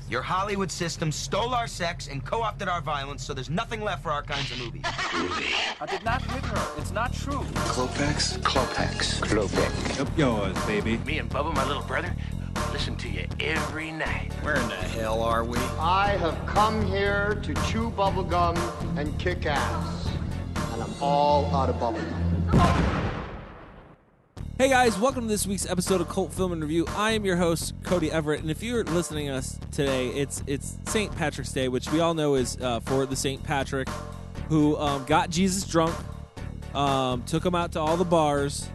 Your Hollywood system stole our sex and co-opted our violence, so there's nothing left for our kinds of movies. Movie. I did not hit her. It's not true. Klopex? Klopex. Klopek. Up yours, baby. Me and Bubba, my little brother, listen to you every night. Where in the hell are we? I have come here to chew bubblegum and kick ass. And I'm all out of bubblegum. Hey guys, welcome to this week's episode of Cult Film and Review. I am your host, Cody Everett, and if you're listening to us today, it's St. Patrick's Day, which we all know is for the St. Patrick, who got Jesus drunk, took him out to all the bars,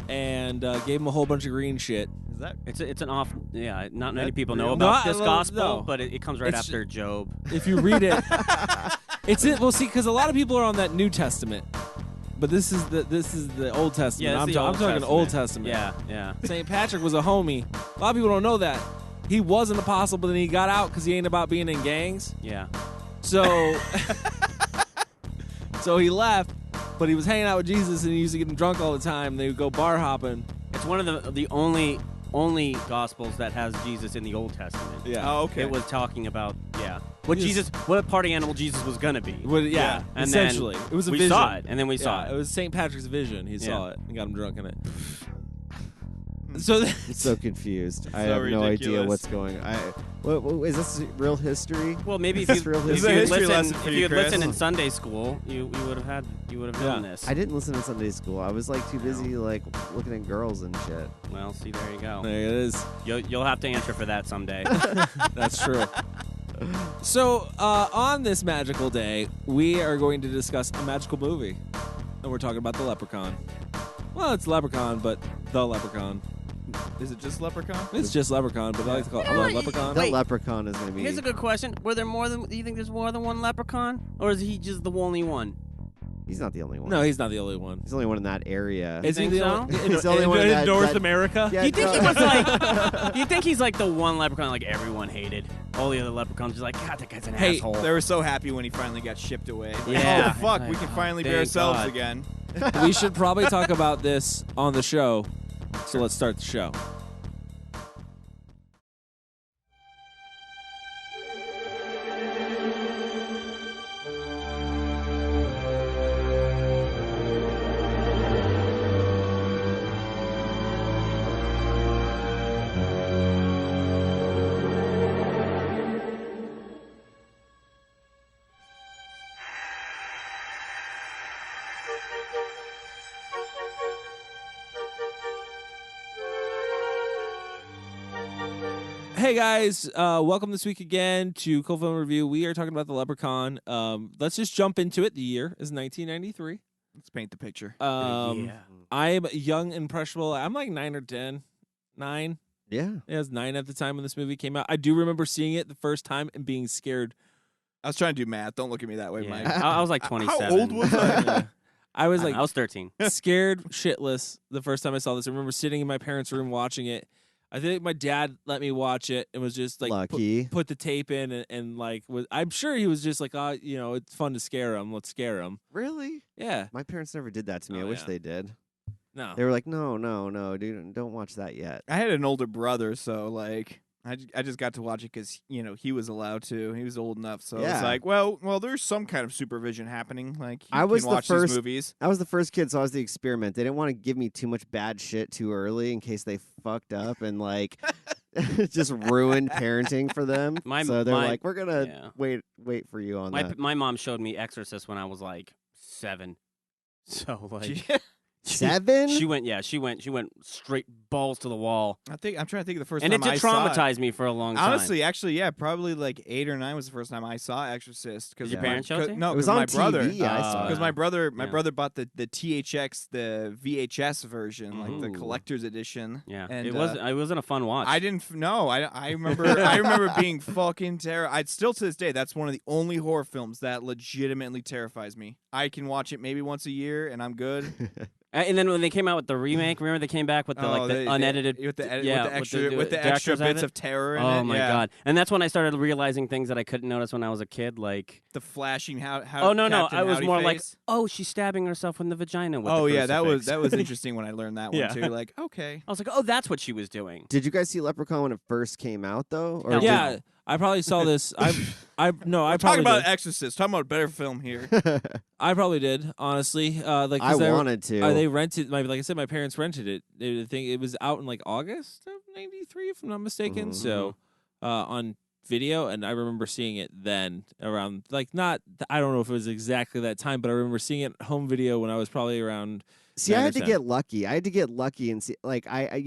and gave him a whole bunch of green shit. Is that? It's an off. Yeah, not many people know about this gospel, but it comes right after Job. If you read it, it's it. Well, see, because a lot of people are on that New Testament. But this is the Old Testament. Yeah, I'm talking Old Testament. Yeah. St. Patrick was a homie. A lot of people don't know that. He was an apostle, but then he got out because he ain't about being in gangs. Yeah. So, so he left, but he was hanging out with Jesus, and he used to get him drunk all the time. They would go bar hopping. It's one of the only gospels that has Jesus in the Old Testament. Yeah. Oh, okay. It was talking about what party animal Jesus was gonna be. Yeah. And essentially, it was a we vision. saw it, and then we saw It was St. Patrick's vision. He saw it and got him drunk in it. I'm so confused. I have no idea what's going on. What is this real history? Well, maybe if you listen in Sunday school, you would have known this. I didn't listen in Sunday school. I was like too busy like looking at girls and shit. Well, see, there you go. There it is. You'll have to answer for that someday. That's true. So, on this magical day, we are going to discuss a magical movie. And we're talking about The Leprechaun. Well, it's Leprechaun, but The Leprechaun. Is it just Leprechaun? It's just Leprechaun, but I like to call it The Leprechaun. The Leprechaun is going to be... Here's a good question. Do you think there's more than one Leprechaun? Or is he just the only one? He's not the only one. No, he's not the only one. He's the only one in that area. Is he the only He's the only one in North America? Yeah, Do you think he was like? Do you think he's like the one leprechaun like everyone hated? All the other leprechauns just like, God, that guy's an asshole. They were so happy when he finally got shipped away. Yeah. Oh, fuck, we can finally be ourselves again. We should probably talk about this on the show. So let's start the show. Hey guys, welcome this week again to Cult Film Review. We are talking about The Leprechaun. Let's just jump into it. The year is 1993. Let's paint the picture. I'm young, impressionable. I'm like 9 or 10. 9? Yeah. I was 9 at the time when this movie came out. I do remember seeing it the first time and being scared. I was trying to do math. Don't look at me that way, Mike. I was like 27. How old was I? I was I was 13. scared shitless the first time I saw this. I remember sitting in my parents' room watching it. I think my dad let me watch it and was just like, lucky. Put the tape in and like, I'm sure he was just like, it's fun to scare him. Let's scare him. Really? Yeah. My parents never did that to me. I wish they did. No. They were like, no, dude, don't watch that yet. I had an older brother, so like I just got to watch it because he was allowed to. He was old enough, so it's like, well, there's some kind of supervision happening. Like I was can watch these movies. I was the first kid, so I was the experiment. They didn't want to give me too much bad shit too early in case they fucked up and like just ruined parenting for them. So they're like, we're gonna wait for you on that. My mom showed me Exorcist when I was like 7. So like. 7? She went straight balls to the wall. I'm trying to think of the first time I saw it. And it traumatized me for a long time. Honestly, actually, yeah, probably like 8 or 9 was the first time I saw Exorcist. Did your parents show it to you? No, it was on on my brother. TV. I saw it. Because my brother bought the THX, the VHS version, like the collector's edition. Yeah, and it wasn't a fun watch. I didn't know. I remember being fucking terrified. I'd still to this day. That's one of the only horror films that legitimately terrifies me. I can watch it maybe once a year and I'm good. And then when they came out with the remake, remember they came back with the unedited, with the extra bits of terror in it. Oh my god! And that's when I started realizing things that I couldn't notice when I was a kid, like the flashing. Oh no, I was more like, oh, she's stabbing herself in the vagina. With the yeah, that was crucifix. interesting when I learned that one too. Like, okay, I was like, oh, that's what she was doing. Did you guys see Leprechaun when it first came out though? Or yeah. I probably saw this. I probably talking about did. Exorcist. Talking about a better film here. I probably did, honestly. I wanted to. They rented. Like I said, my parents rented it. I think it was out in like August of '93, if I'm not mistaken. So on video, and I remember seeing it then around like not. I don't know if it was exactly that time, but I remember seeing it home video when I was probably around. See, I had to get lucky. I had to get lucky and see, like, I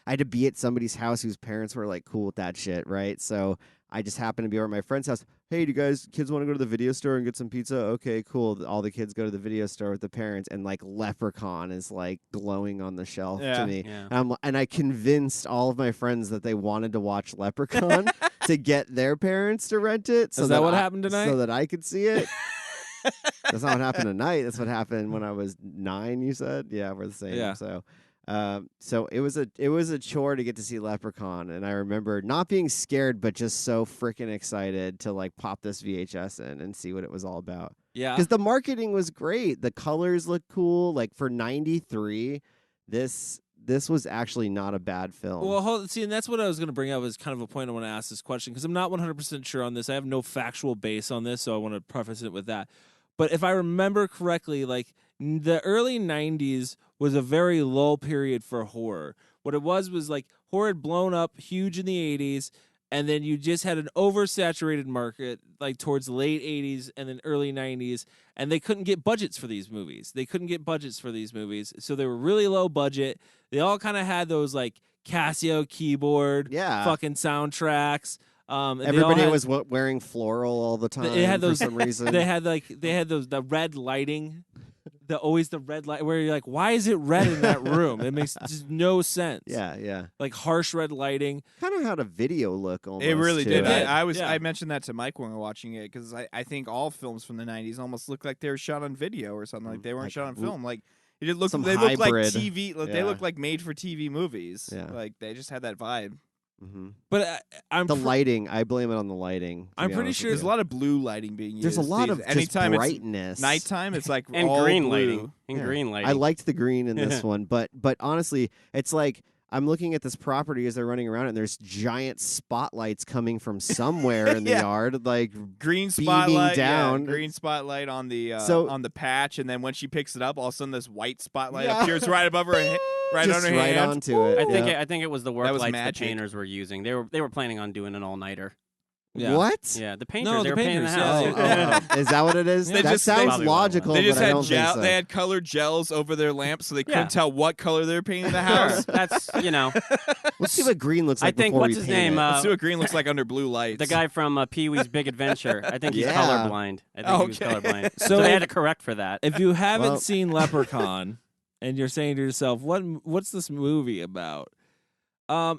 had to be at somebody's house whose parents were like cool with that shit, right? So I just happened to be over at my friend's house. Hey, do you kids want to go to the video store and get some pizza? Okay, cool. All the kids go to the video store with the parents, and like Leprechaun is like glowing on the shelf to me. Yeah. And I convinced all of my friends that they wanted to watch Leprechaun to get their parents to rent it. So is that what happened tonight? So that I could see it. That's not what happened tonight. That's what happened when I was 9. You said, yeah, we're the same. Yeah. So it was a chore to get to see Leprechaun, and I remember not being scared, but just so freaking excited to like pop this VHS in and see what it was all about. Yeah, because the marketing was great. The colors looked cool. Like for '93, this was actually not a bad film. Well, and that's what I was going to bring up as kind of a point I want to ask this question, because I'm not 100% sure on this. I have no factual base on this, so I want to preface it with that. But if I remember correctly, like the early 90s was a very low period for horror. What it was like horror had blown up huge in the 80s, and then you just had an oversaturated market like towards the late 80s and then early 90s, and they couldn't get budgets for these movies. So they were really low budget. They all kind of had those like Casio keyboard fucking soundtracks. Everybody was wearing floral all the time. They had those, for some reason. They had the red lighting, the red light where you're like, why is it red in that room? It makes just no sense. Yeah. Like harsh red lighting. Kind of had a video look almost. It really did. It I mentioned that to Mike when we were watching it, because I think all films from the 90s almost looked like they were shot on video or something. Like they weren't shot on film. Like it just looked. They looked like TV. They looked like made for TV movies. Yeah. Like they just had that vibe. Mm-hmm. But lighting. I blame it on the lighting. I'm pretty sure there's a lot of blue lighting being used. There's a lot of anytime brightness. It's nighttime, it's like and all green blue. lighting. And green lighting. I liked the green in this one, but honestly, it's like I'm looking at this property as they're running around, and there's giant spotlights coming from somewhere in the yard, like green spotlight down. Green spotlight on the on the patch, and then when she picks it up, all of a sudden this white spotlight appears right above her head. Right just on her right hand. onto it. I think it was the work lights magic. the painters were using. They were planning on doing an all-nighter. Yeah. What? Yeah, the painters. No, they the were painting the painters, house. Is that what it is? They that just- sounds they- logical. They just but I had don't think so. They had colored gels over their lamps, so they couldn't tell what color they were painting the house. That's Let's see what green looks like. I think before what's we his paint name? it. Let's see what green looks like under blue lights. The guy from Pee-wee's Big Adventure. I think he's Yeah. colorblind. I think he was colorblind. So So they if- had to correct for that. If you haven't Well- seen Leprechaun and you're saying to yourself, what's this movie about?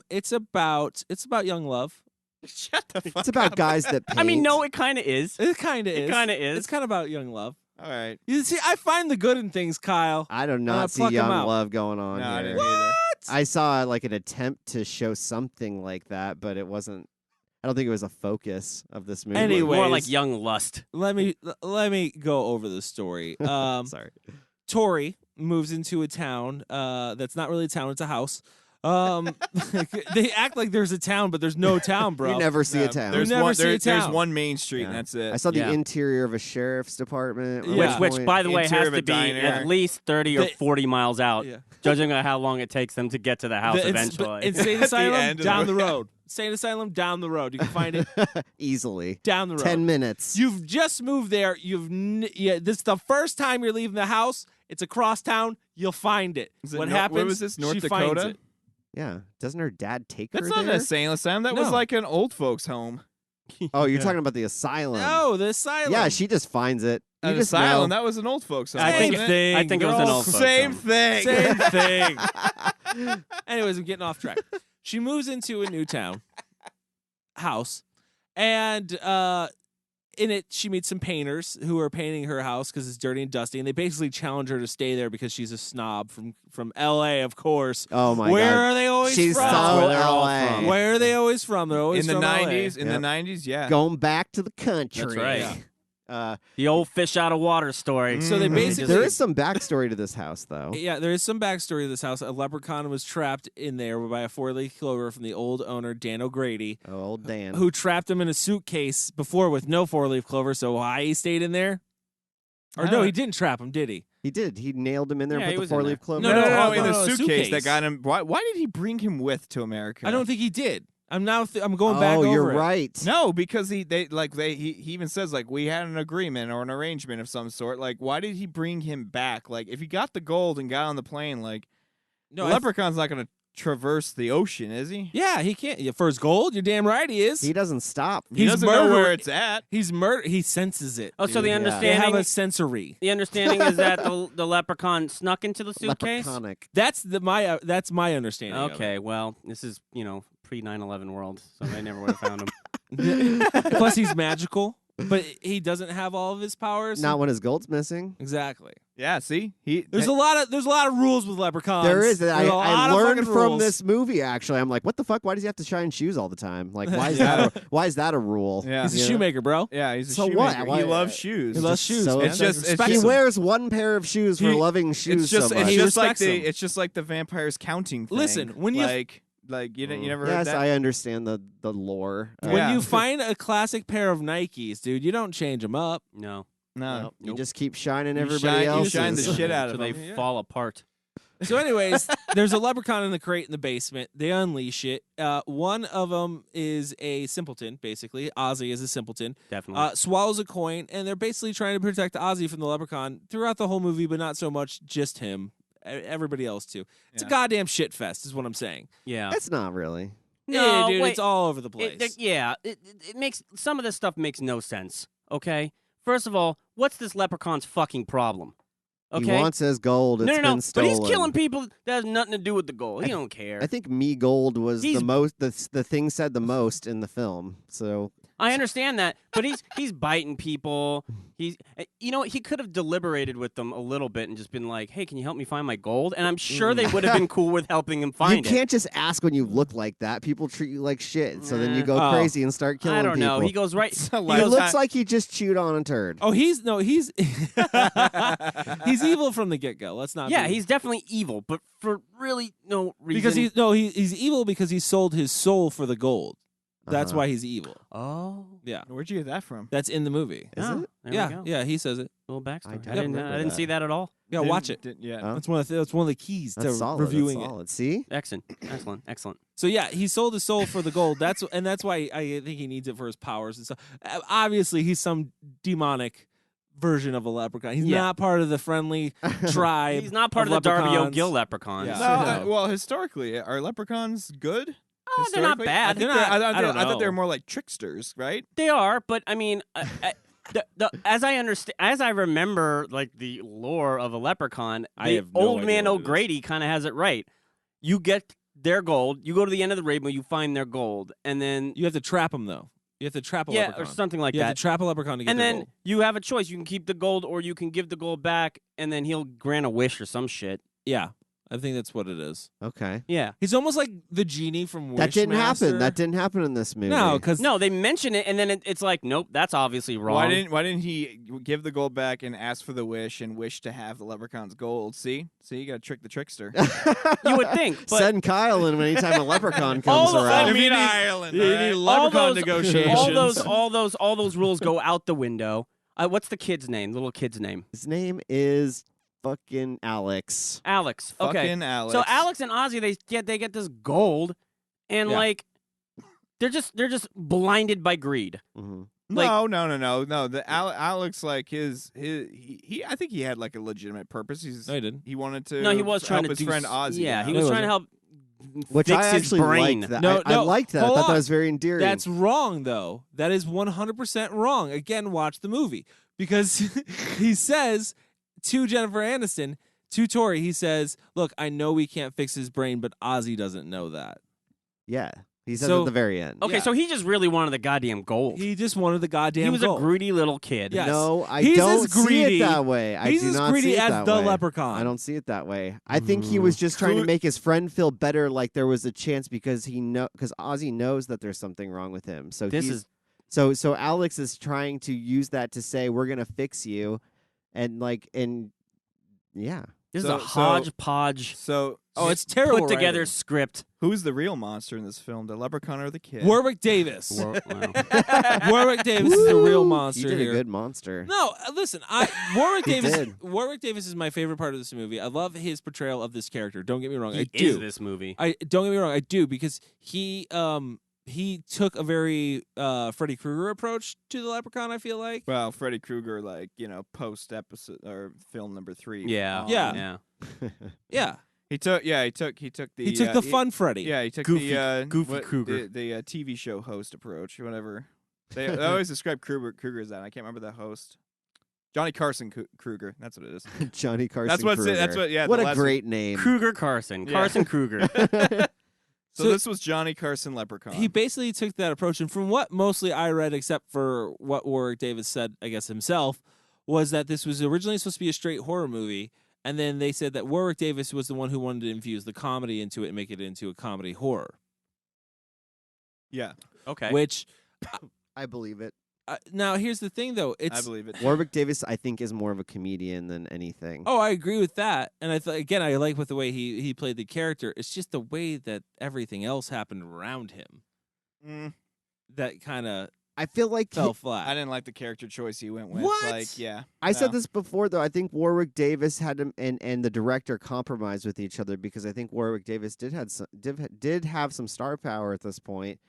It's about young love. Shut the fuck It's about up. guys that paint. I mean, no, it kind of is. It kind of is. It kind of is. It's kind of about young love. All right. You see, I find the good in things, Kyle. I do not see pluck 'em young out. love going on No, I here. didn't either. I saw like an attempt to show something like that, but it wasn't. I don't think it was a focus of this movie. Anyway. More Anyways. like young lust. Let me go over the story. Sorry. Tori moves into a town that's not really a town; it's a house. They act like there's a town, but there's no town, bro. You never see a town. There's never one. see a There's town. one main street, Yeah. and that's it. I saw the Yeah. interior of a sheriff's department. at Yeah. one Which, point. by the way, Interior has of a to be diner. at least 30 or The- 40 miles out, Yeah. judging on how long it takes them to get to the house eventually. Insane the Asylum end of down the the road. Insane Asylum down the road. You can find it easily down the road. 10 minutes. You've just moved there. This is the first time you're leaving the house. It's across town. You'll find it. Is it What Where happens? was this? North she finds Dakota? it. Yeah, doesn't her dad take That's her not an there? insane asylum. That was No. like an old folks' home. Oh, you're talking about the asylum. No, the asylum. Yeah, she just finds it. You An just asylum. know. That was an old folks' home. I think wasn't it? thing. I think it was They're an all old folks' Same home. thing. Same thing. Anyways, I'm getting off track. She moves into a new town house, and in it, she meets some painters who are painting her house because it's dirty and dusty, and they basically challenge her to stay there because she's a snob from L.A., of course. Oh my Where God. are they always She's from? so where they're all LA. from. Where are they always from? They're always in the from 90s. LA. In the 90s, yeah. Going back to the country. That's right. Yeah. The old fish out of water story. So they basically There is some backstory to this house, though. Yeah, there is some backstory to this house. A leprechaun was trapped in there by a 4-leaf clover from the old owner, Dan O'Grady, Oh, old Dan. who trapped him in a suitcase before with no 4-leaf clover. So why he stayed in there? Or no, he didn't trap him, did he? He did. He nailed him in there Yeah, and he put was the in 4-leaf there. clover. No, in the no, suitcase that suitcase. got him. Why did he bring him with to America? I don't think he did. I'm going back Oh, over you're it. right. No, because he even says like we had an agreement or an arrangement of some sort. Like, why did he bring him back? Like, if he got the gold and got on the plane, like, No, the leprechaun's not going to traverse the ocean, is he? Yeah, he can't. Yeah, for his gold, you're damn right he is. He doesn't stop. He doesn't know where it's at. He senses it. Oh, so the They understanding have a sensory. the understanding is that the leprechaun snuck into the suitcase. Leprechaunik. That's my understanding. of Okay, it. well, this is pre 9/11 world, so they never would have found him. Plus, he's magical, but he doesn't have all of his powers. Not when his gold's missing. Exactly. Yeah, see, There's a lot of rules with leprechauns. There is. There's I a lot of learned fucking from rules. this movie, actually. I'm like, what the fuck? Why does he have to shine shoes all the time? Like, why is why is that a rule? Yeah. He's a You know? shoemaker, bro. Yeah, he's a So shoemaker. what? Why- He loves shoes. He loves shoes. So man. it's just- Respect He him. wears one pair of shoes for He- loving shoes It's just so much. He it's just like respects him. it's just like the vampires counting thing. Listen, when you- like you never heard Yes, that. I understand the lore. When Yeah. you find a classic pair of Nikes, dude, you don't change them up. No, No. You just keep shining You everybody shine- you else. shine the shit out so of they them. Yeah. fall apart. So, anyways, there's a leprechaun in the crate in the basement. They unleash it. One of them is a simpleton, basically. Ozzy is a simpleton. Definitely. Swallows a coin, and they're basically trying to protect Ozzy from the leprechaun throughout the whole movie, but not so much just him. Everybody else, too. It's a goddamn shit fest, is what I'm saying. Yeah. It's not really. Yeah, dude, wait. it's all over the place. It makes some of this stuff makes no sense. Okay, first of all, what's this leprechaun's fucking problem? Okay, He wants his gold. It's no, been but stolen. he's killing people that has nothing to do with the gold. He don't care. I think me gold was He's- the most. The thing said the most in the film. So I understand that, but he's biting people. He could have deliberated with them a little bit and just been like, "Hey, can you help me find my gold?" And I'm sure they would have been cool with helping him find you can't just ask when you look like that. People treat you like shit. So then you go Oh. crazy and start killing I don't know. people. He goes right. He looks like he just chewed on a turd. Oh, he's he's evil from the get-go. Let's not. Yeah, be- he's definitely evil, but for really no reason. because he's evil because he sold his soul for the gold. That's why he's evil. Oh, Yeah, Where'd you get that from? that's in the movie. Is oh, it? There we Yeah, go. yeah, he says it. Little backstory. I I didn't. remember I didn't that. see that at all. Yeah, watch it. Yeah. Oh. That's one of the keys That's to solid. reviewing That's it. solid. See? Excellent. Excellent. So yeah, he sold his soul for the gold. That's why I think he needs it for his powers and stuff. Obviously, he's some demonic version of a leprechaun. He's Yeah. not part of the friendly tribe. He's not part of the Darby leprechauns. O'Gill leprechauns. Yeah. No, well, historically, are leprechauns good? Oh, they're not Historically? bad. I, think They're not- I I don't thought they know. were more like tricksters, right? They are, but I mean, as I understand, as I remember, like the lore of a leprechaun, I the have no old idea man what it is. O'Grady kind of has it right. You get their gold. You go to the end of the rainbow. You find their gold, and then You have to trap him though. You have to trap a yeah, leprechaun. or something like you have that. to trap a leprechaun to get And their then gold. you have a choice. You can keep the gold, or you can give the gold back, and then he'll grant a wish or some shit. Yeah, I think that's what it is. Okay. Yeah. He's almost like the genie from That didn't happen. Wishmaster. That didn't happen in this movie. No, because No, they mention it, and then it's like, nope, that's obviously wrong. Why didn't he give the gold back and ask for the wish and wish to have the leprechaun's gold? See, you got to trick the trickster. You would think, but Send Kyle in anytime a leprechaun All comes the- around. I mean, Island. you need leprechaun negotiations. all those rules go out the window. What's the kid's name? Little kid's name? His name is fucking Alex. Alex. Okay. Fucking Alex. So Alex and Ozzy, they get this gold, and Yeah. like they're just blinded by greed. Mhm. Like- No. The Alex, like he I think he had like a legitimate purpose. No, he didn't. He wanted to. No, he was help trying to his do friend Ozzy. Yeah, out. he was No, he trying to help Which fix I his actually brain. liked that. No, I no, liked that. I hold thought that on. was very endearing. That's wrong, though. That is 100% wrong. Again, watch the movie. Because he says to Jennifer Aniston, to Tori, he says, look, I know we can't fix his brain, but Ozzy doesn't know that. yeah. He says at the very end. Okay, so he just really wanted the goddamn gold. He just wanted the goddamn He was gold. a greedy little kid. Yes. No, I He's don't as greedy, see it that way. I he's do as not greedy see it as that the way. Leprechaun. I don't see it that way. I think he was just trying to make his friend feel better, like there was a chance because Ozzy knows that there's something wrong with him. So so Alex is trying to use that to say we're gonna fix you, and yeah. This is a hodgepodge. It's terrible. Put together writing. script. Who's the real monster in this film, the Leprechaun or the kid? Warwick Davis. Wow. Warwick Davis is the real monster He did here. a good monster. No, listen, Warwick Davis. Warwick Davis is my favorite part of this movie. I love his portrayal of this character. Don't get me wrong, I do. Is this movie? Don't get me wrong, I do because he took a very Freddy Krueger approach to the Leprechaun. I feel like. Well, Freddy Krueger, post episode or film number 3. Yeah. Yeah. He took the fun Freddy. Yeah, he took Goofy Krueger, the TV show host approach, whatever. They always describe Krueger as that. I can't remember the host. Johnny Carson Krueger. That's what it is. Johnny Carson. That's what. Krueger. That's what. Yeah. What a great name. Krueger Carson. Carson Krueger. So this was Johnny Carson Leprechaun. He basically took that approach, and from what mostly I read, except for what Warwick Davis said, I guess himself, was that this was originally supposed to be a straight horror movie, and then they said that Warwick Davis was the one who wanted to infuse the comedy into it and make it into a comedy horror. Yeah. Okay. Which I believe it. Now here's the thing, though. I believe it. Warwick Davis, I think, is more of a comedian than anything. Oh, I agree with that, and I like with the way he played the character. It's just the way that everything else happened around him that kind of I feel like fell flat. I didn't like the character choice he went with. What? I said this before, though. I think Warwick Davis had him and the director compromised with each other because I think Warwick Davis did have some star power at this point.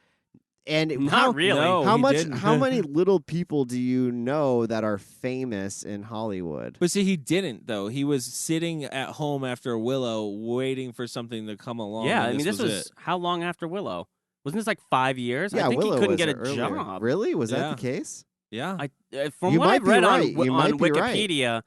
And not really. No, how many little people do you know that are famous in Hollywood? But see, he didn't though. He was sitting at home after Willow, waiting for something to come along. Yeah, and I mean, this was how long after Willow? Wasn't this like 5 years? Yeah, I think Willow he couldn't was get a earlier. job. Really? Was that the case? Yeah. From You what I might be read right. You on might be right. Wikipedia,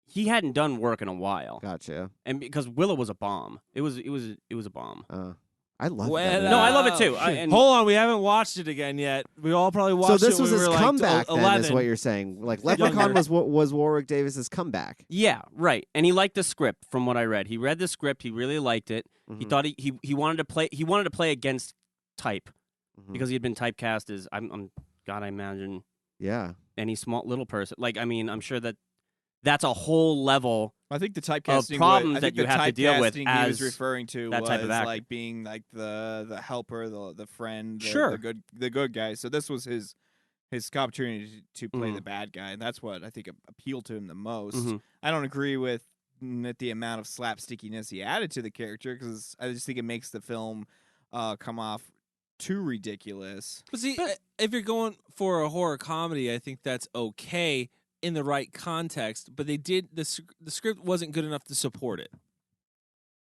he hadn't done work in a while. Gotcha. And because Willow was a bomb, it was a bomb. I love Well, that. No, I love it too. Hold on, we haven't watched it again yet. We all probably watched So it this when was we his were comeback, like then, is 11. what you're saying. Like Leprechaun was Warwick Davis's comeback. Yeah, right. And he liked the script from what I read. He read the script, he really liked it. Mm-hmm. He thought he wanted to play against type because he had been typecast as I imagine any small little person. Like I mean, I'm sure that's a whole level I think the typecasting of problems that you have to deal with he as was referring to that was type of actor. like being like the helper, the friend, Sure. the good guy. So this was his opportunity to play the bad guy, and that's what I think appealed to him the most. I don't agree with the amount of slapstickiness he added to the character because I just think it makes the film come off too ridiculous. But see, if you're going for a horror comedy, I think that's okay in the right context. But the script wasn't good enough to support it.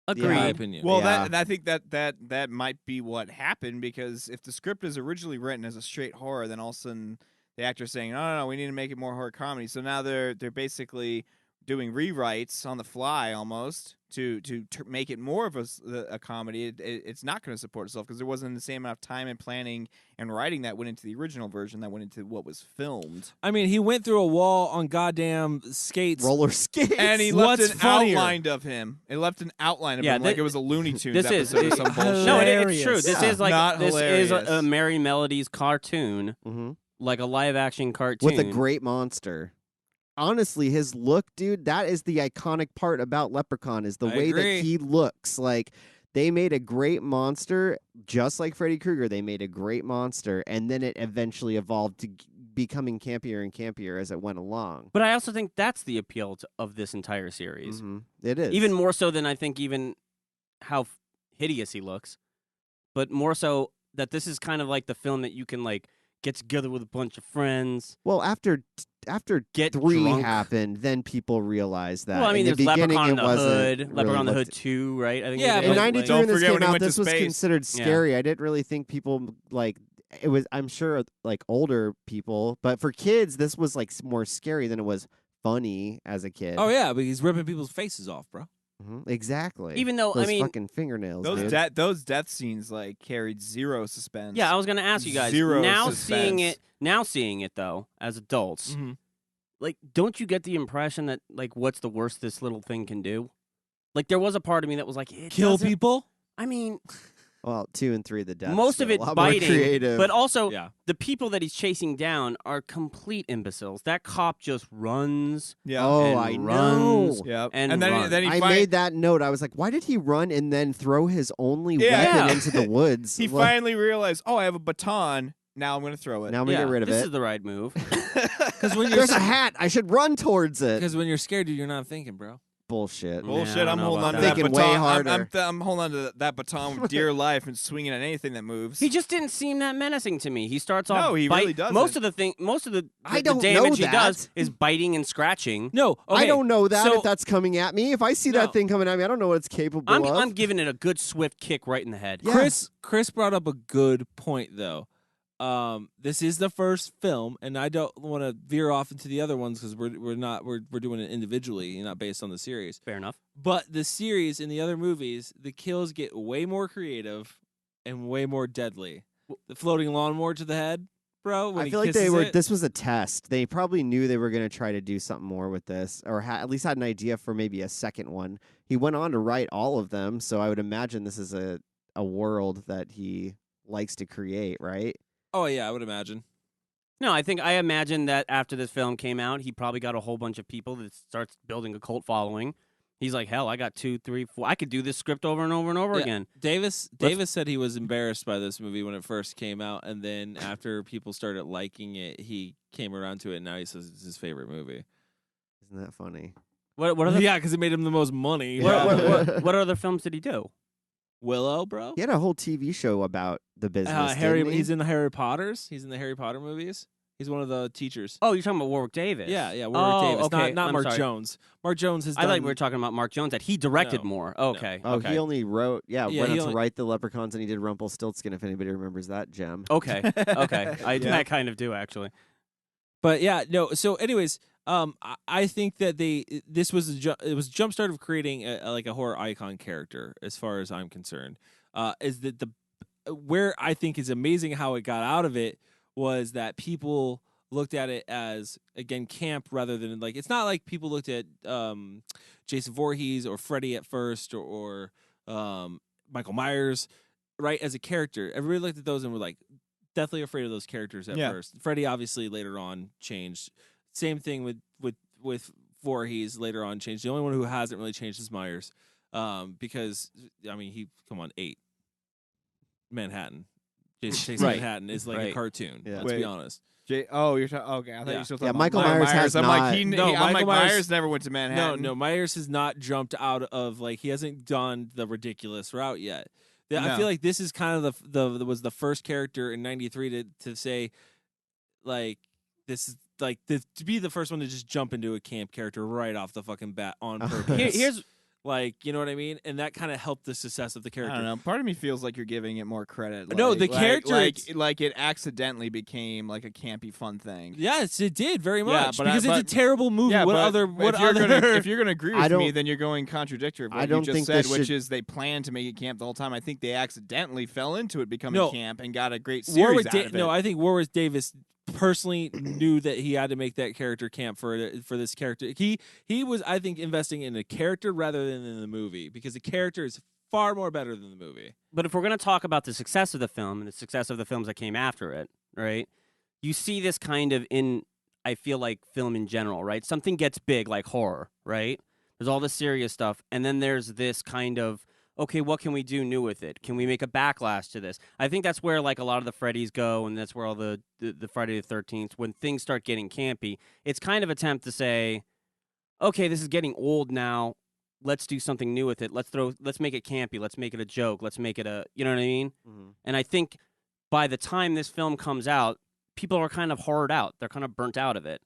Agreed. In my opinion. Well, I think that might be what happened because if the script is originally written as a straight horror, then all of a sudden the actor's saying, no, we need to make it more horror comedy. So now they're basically doing rewrites on the fly almost to make it more of a comedy. It's not going to support itself because there wasn't the same amount of time and planning and writing that went into the original version that went into what was filmed. I mean, he went through a wall on goddamn skates. Roller skates. And he left What's an funnier? outline of him. It left an outline of him like it was a Looney Tunes This episode or some bullshit. No, it's true. This is like Not this hilarious. is a Merry Melodies cartoon, like a live action cartoon with a great monster. Honestly, his look, dude, that is the iconic part about Leprechaun is the way agree. that he looks. Like, they made a great monster, just like Freddy Krueger. They made a great monster, and then it eventually evolved to becoming campier and campier as it went along. But I also think that's the appeal of this entire series. It is. Even more so than I think even how hideous he looks, but more so that this is kind of like the film that you can like get together with a bunch of friends. Well, after get 3 drunk. happened, then people realized that. Well, I mean, in the there's beginning, Leprechaun in it the wasn't Hood, really Leprechaun in the Hood looked- 2, right? I think Yeah, they In did. '93 Don't when this forget came when he out, went to this was space. considered scary. I didn't really think people like it was. I'm sure like older people, but for kids, this was like more scary than it was funny as a kid. Oh yeah, but he's ripping people's faces off, bro. Exactly. Even though those I mean, fucking fingernails. Those death scenes like carried zero suspense. Yeah, I was gonna ask you guys. Zero now suspense. seeing it though, as adults, Mm-hmm. like, don't you get the impression that like, what's the worst this little thing can do? Like, there was a part of me that was like, kill people. I mean, well, 2 and 3, the deaths. most of were it a lot biting, more creative. but also Yeah. the people that he's chasing down are complete imbeciles. That cop just runs. Yeah. Oh, and I runs know. Yeah. and then runs. then he I made that note. I was like, why did he run and then throw his only weapon into the woods? He finally realized, oh, I have a baton. Now I'm going to throw it. Now I'm going to get rid of this it. is the right move. Because when There's a hat. I should run towards it. Because when you're scared, you're not thinking, bro. Bullshit. Bullshit. I don't I'm know holding on about to that. that Thinking baton. way harder. I'm holding on to that baton with dear life and swinging at anything that moves. He just didn't seem that menacing to me. He starts off. No, he really doesn't. Most of the I don't damage know he does that. is biting and scratching. No, I don't know that so- if that's coming at me. If I see No. that thing coming at me, I don't know what it's capable of. I'm giving it a good swift kick right in the head. Yeah. Chris brought up a good point though. This is the first film, and I don't want to veer off into the other ones because we're doing it individually, not based on the series. Fair enough. But the series in the other movies, the kills get way more creative and way more deadly. The floating lawnmower to the head, bro. When I he feel like kisses they were. it. This was a test. They probably knew they were going to try to do something more with this, or at least had an idea for maybe a second one. He went on to write all of them, so I would imagine this is a world that he likes to create, right? Oh yeah, I would imagine. No, I imagine that after this film came out, he probably got a whole bunch of people that starts building a cult following. He's like, hell, I got 2, 3, 4. I could do this script over and over and over again. Davis said he was embarrassed by this movie when it first came out, and then after people started liking it, he came around to it, and now he says it's his favorite movie. Isn't that funny? What are the Yeah, because it made him the most money. what other films did he do? Willow, bro. He had a whole TV show about the business. didn't he? He's in the Harry Potters. He's in the Harry Potter movies. He's one of the teachers. Oh, you're talking about Warwick Davis. Yeah, Warwick Davis. Okay. Not I'm Mark sorry. Jones. Mark Jones has I done... thought we were talking about Mark Jones, that he directed No. more. Okay. Oh, okay. he only wrote. Yeah, went he on to only- write the Leprechauns, and he did Rumpelstiltskin. If anybody remembers that gem. Okay. Okay. I kind of do, actually. But yeah, no. So, anyways, I think that this was it was a jumpstart of creating like a horror icon character, as far as I'm concerned. Is that where I think is amazing how it got out of it was that people looked at it as, again, camp rather than like, it's not like people looked at Jason Voorhees or Freddy at first or Michael Myers, right, as a character. Everybody looked at those and were like deathly afraid of those characters at first. Freddy obviously later on changed. Same thing with Voorhees later on changed. The only one who hasn't really changed is Myers, because I mean come on, 8 Manhattan. Jason Takes Manhattan is like a cartoon. Yeah. Let's be honest. you're talking. Okay, I thought you were still talking. Yeah, about Michael Myers has I'm not. like, Michael Myers Myers never went to Manhattan. No, Myers has not jumped out of like he hasn't done the ridiculous route yet. I feel like this is kind of was the first character in '93 to say like this is like to be the first one to just jump into a camp character right off the fucking bat on purpose. Here's like, you know what I mean? And that kind of helped the success of the character. I don't know. Part of me feels like you're giving it more credit. No, the character like it accidentally became like a campy fun thing. Yes, it did very much because it's a but- terrible movie. Yeah, what but other? What other? If you're gonna agree with me, then you're going contradictory of what I you don't just think said, this which should- is they planned to make it camp the whole time. I think they accidentally fell into it becoming No. camp and got a great series out of it. No, I think Warwick Davis personally knew that he had to make that character camp for this character. He was, I think, investing in a character rather than in the movie because the character is far more better than the movie. But if we're going to talk about the success of the film and the success of the films that came after it, right? You see this kind of in, I feel like, film in general, right? Something gets big, like horror, right? There's all the serious stuff, and then there's this kind of, okay, what can we do new with it? Can we make a backlash to this? I think that's where like a lot of the Freddys go, and that's where all the Friday the 13th, when things start getting campy, it's kind of attempt to say, okay, this is getting old now. Let's do something new with it. Let's make it campy. Let's make it a joke. Let's make it a, you know what I mean? Mm-hmm. And I think by the time this film comes out, people are kind of horrored out. They're kind of burnt out of it.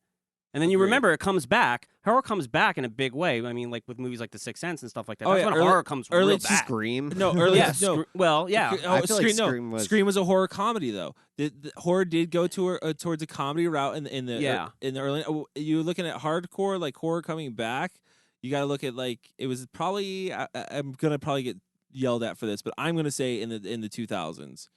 And then you remember it comes back. Horror comes back in a big way. I mean, like with movies like The Sixth Sense and stuff like that. That's when horror comes real back. Scream. No, early. Yeah, no. Well, yeah. I feel like Scream was a horror comedy though. The horror did go towards a comedy route in the early. You're looking at hardcore like horror coming back. you got to look at like it was probably. I'm gonna probably get yelled at for this, but I'm gonna say in the 2000s.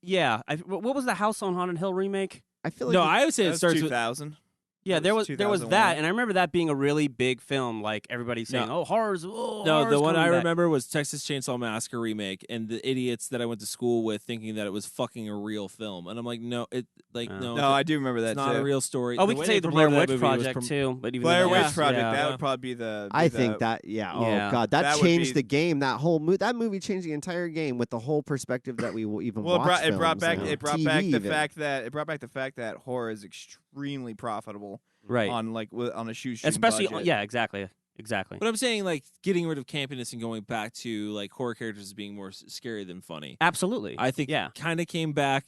Yeah. What was the House on Haunted Hill remake? I feel like no, I would say it starts 2000. with. Yeah, there was that, and I remember that being a really big film. Like everybody saying, "Oh, horrors!" Oh, no, horror's the one I coming back. remember was Texas Chainsaw Massacre remake, and the idiots that I went to school with thinking that it was fucking a real film, and I'm like, no, no, I do remember that. It's not a real story. Oh, we could say the Blair Witch Project was too, but even Blair Witch yeah. Project. Yeah. That would probably be the. I think that. Yeah. Oh God, that changed the game. That whole that movie changed the entire game with the whole perspective that we even watch. It brought back the fact that horror is extremely profitable. Right. On a shoestring especially budget. Yeah, exactly. But I'm saying like getting rid of campiness and going back to like horror characters being more scary than funny. Absolutely. I think kind of came back.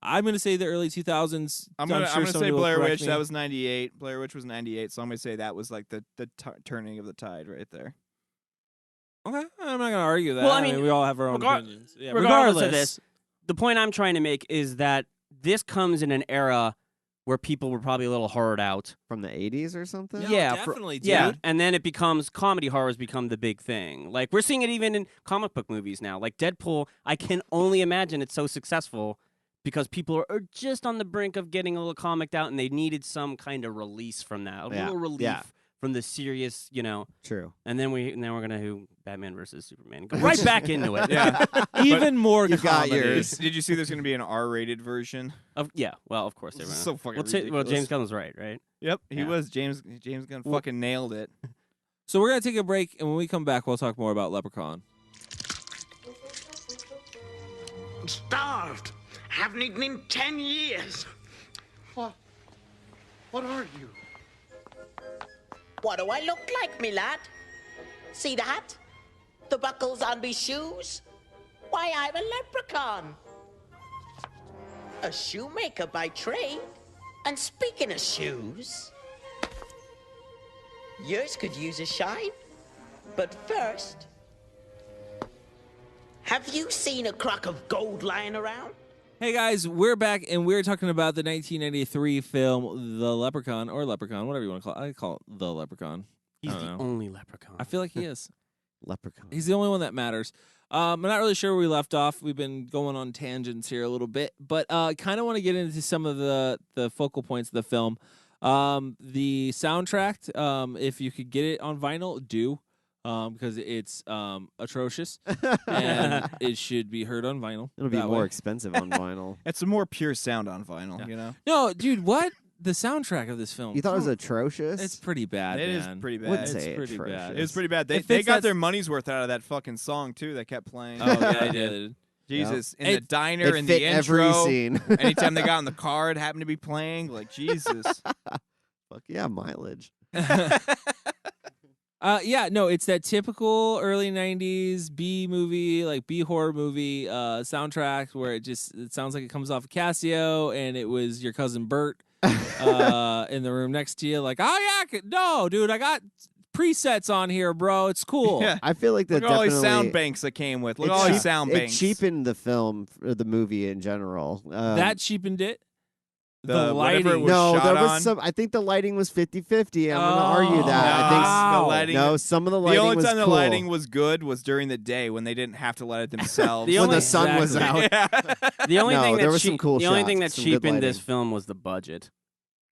I'm going to say the early 2000s. I'm going to say Blair Witch. That was 98. Blair Witch was 98. So I'm going to say that was like the turning of the tide right there. Okay. I'm not going to argue that. Well, I mean, we all have our own opinions. Yeah, regardless of this, the point I'm trying to make is that this comes in an era where people were probably a little horrored out. From the 80s or something? Yeah, definitely, dude. Yeah, and then it becomes comedy horrors become the big thing. Like we're seeing it even in comic book movies now. Like Deadpool, I can only imagine it's so successful because people are just on the brink of getting a little comicked out and they needed some kind of release from that. A little relief from the serious, True. And then we're gonna do Batman versus Superman. Go right back into it. Yeah. Even more you got yours. Did you see there's going to be an R-rated version? Well, of course. This is so fucking ridiculous. Well, James Gunn's right? Yep, he was. James Gunn fucking nailed it. So we're going to take a break, and when we come back, we'll talk more about Leprechaun. I'm starved. Haven't eaten in 10 years. What are you? What do I look like, me lad? See that? The buckles on me shoes? Why, I'm a leprechaun. A shoemaker by trade. And speaking of shoes, yours could use a shine. But first, have you seen a crock of gold lying around? Hey guys, we're back and we're talking about the 1993 film The Leprechaun, or Leprechaun, whatever you want to call it. I call it The Leprechaun. He's the only leprechaun. I feel like he is. Leprechaun. He's the only one that matters. I'm not really sure where we left off. We've been going on tangents here a little bit, but kind of want to get into some of the focal points of the film. The soundtrack, if you could get it on vinyl, do. Because it's atrocious, and it should be heard on vinyl. It'll be more expensive on vinyl. It's a more pure sound on vinyl, you know? No, dude, what? The soundtrack of this film. You thought it was atrocious? It's pretty bad, It man. is pretty bad. Wouldn't say It's pretty atrocious. bad. It was pretty bad. They got their money's worth out of that fucking song, too, that kept playing. Oh, yeah, I did. Jesus. In the diner, it in fit the intro. every scene. Anytime they got in the car, it happened to be playing. Like, Jesus. Fuck yeah, mileage. Yeah, no, it's that typical early 90s B movie, like B horror movie soundtrack where it sounds like it comes off of Casio and it was your cousin Bert in the room next to you like, oh yeah, no, dude, I got presets on here, bro. It's cool. Yeah. I feel like that Look at all these sound banks that came with. Look at all these sound banks. It cheapened the film, the movie in general. That cheapened it? The lighting. It was shot there was on. some. I think the lighting was 50-50. I'm gonna argue that. I think the lighting. No, some of the lighting. The only was time cool. the lighting was good was during the day when they didn't have to light it themselves. when the sun was out. Yeah. The only thing there that was some cool the only shots, thing that some good cheapened this lighting. film was the budget.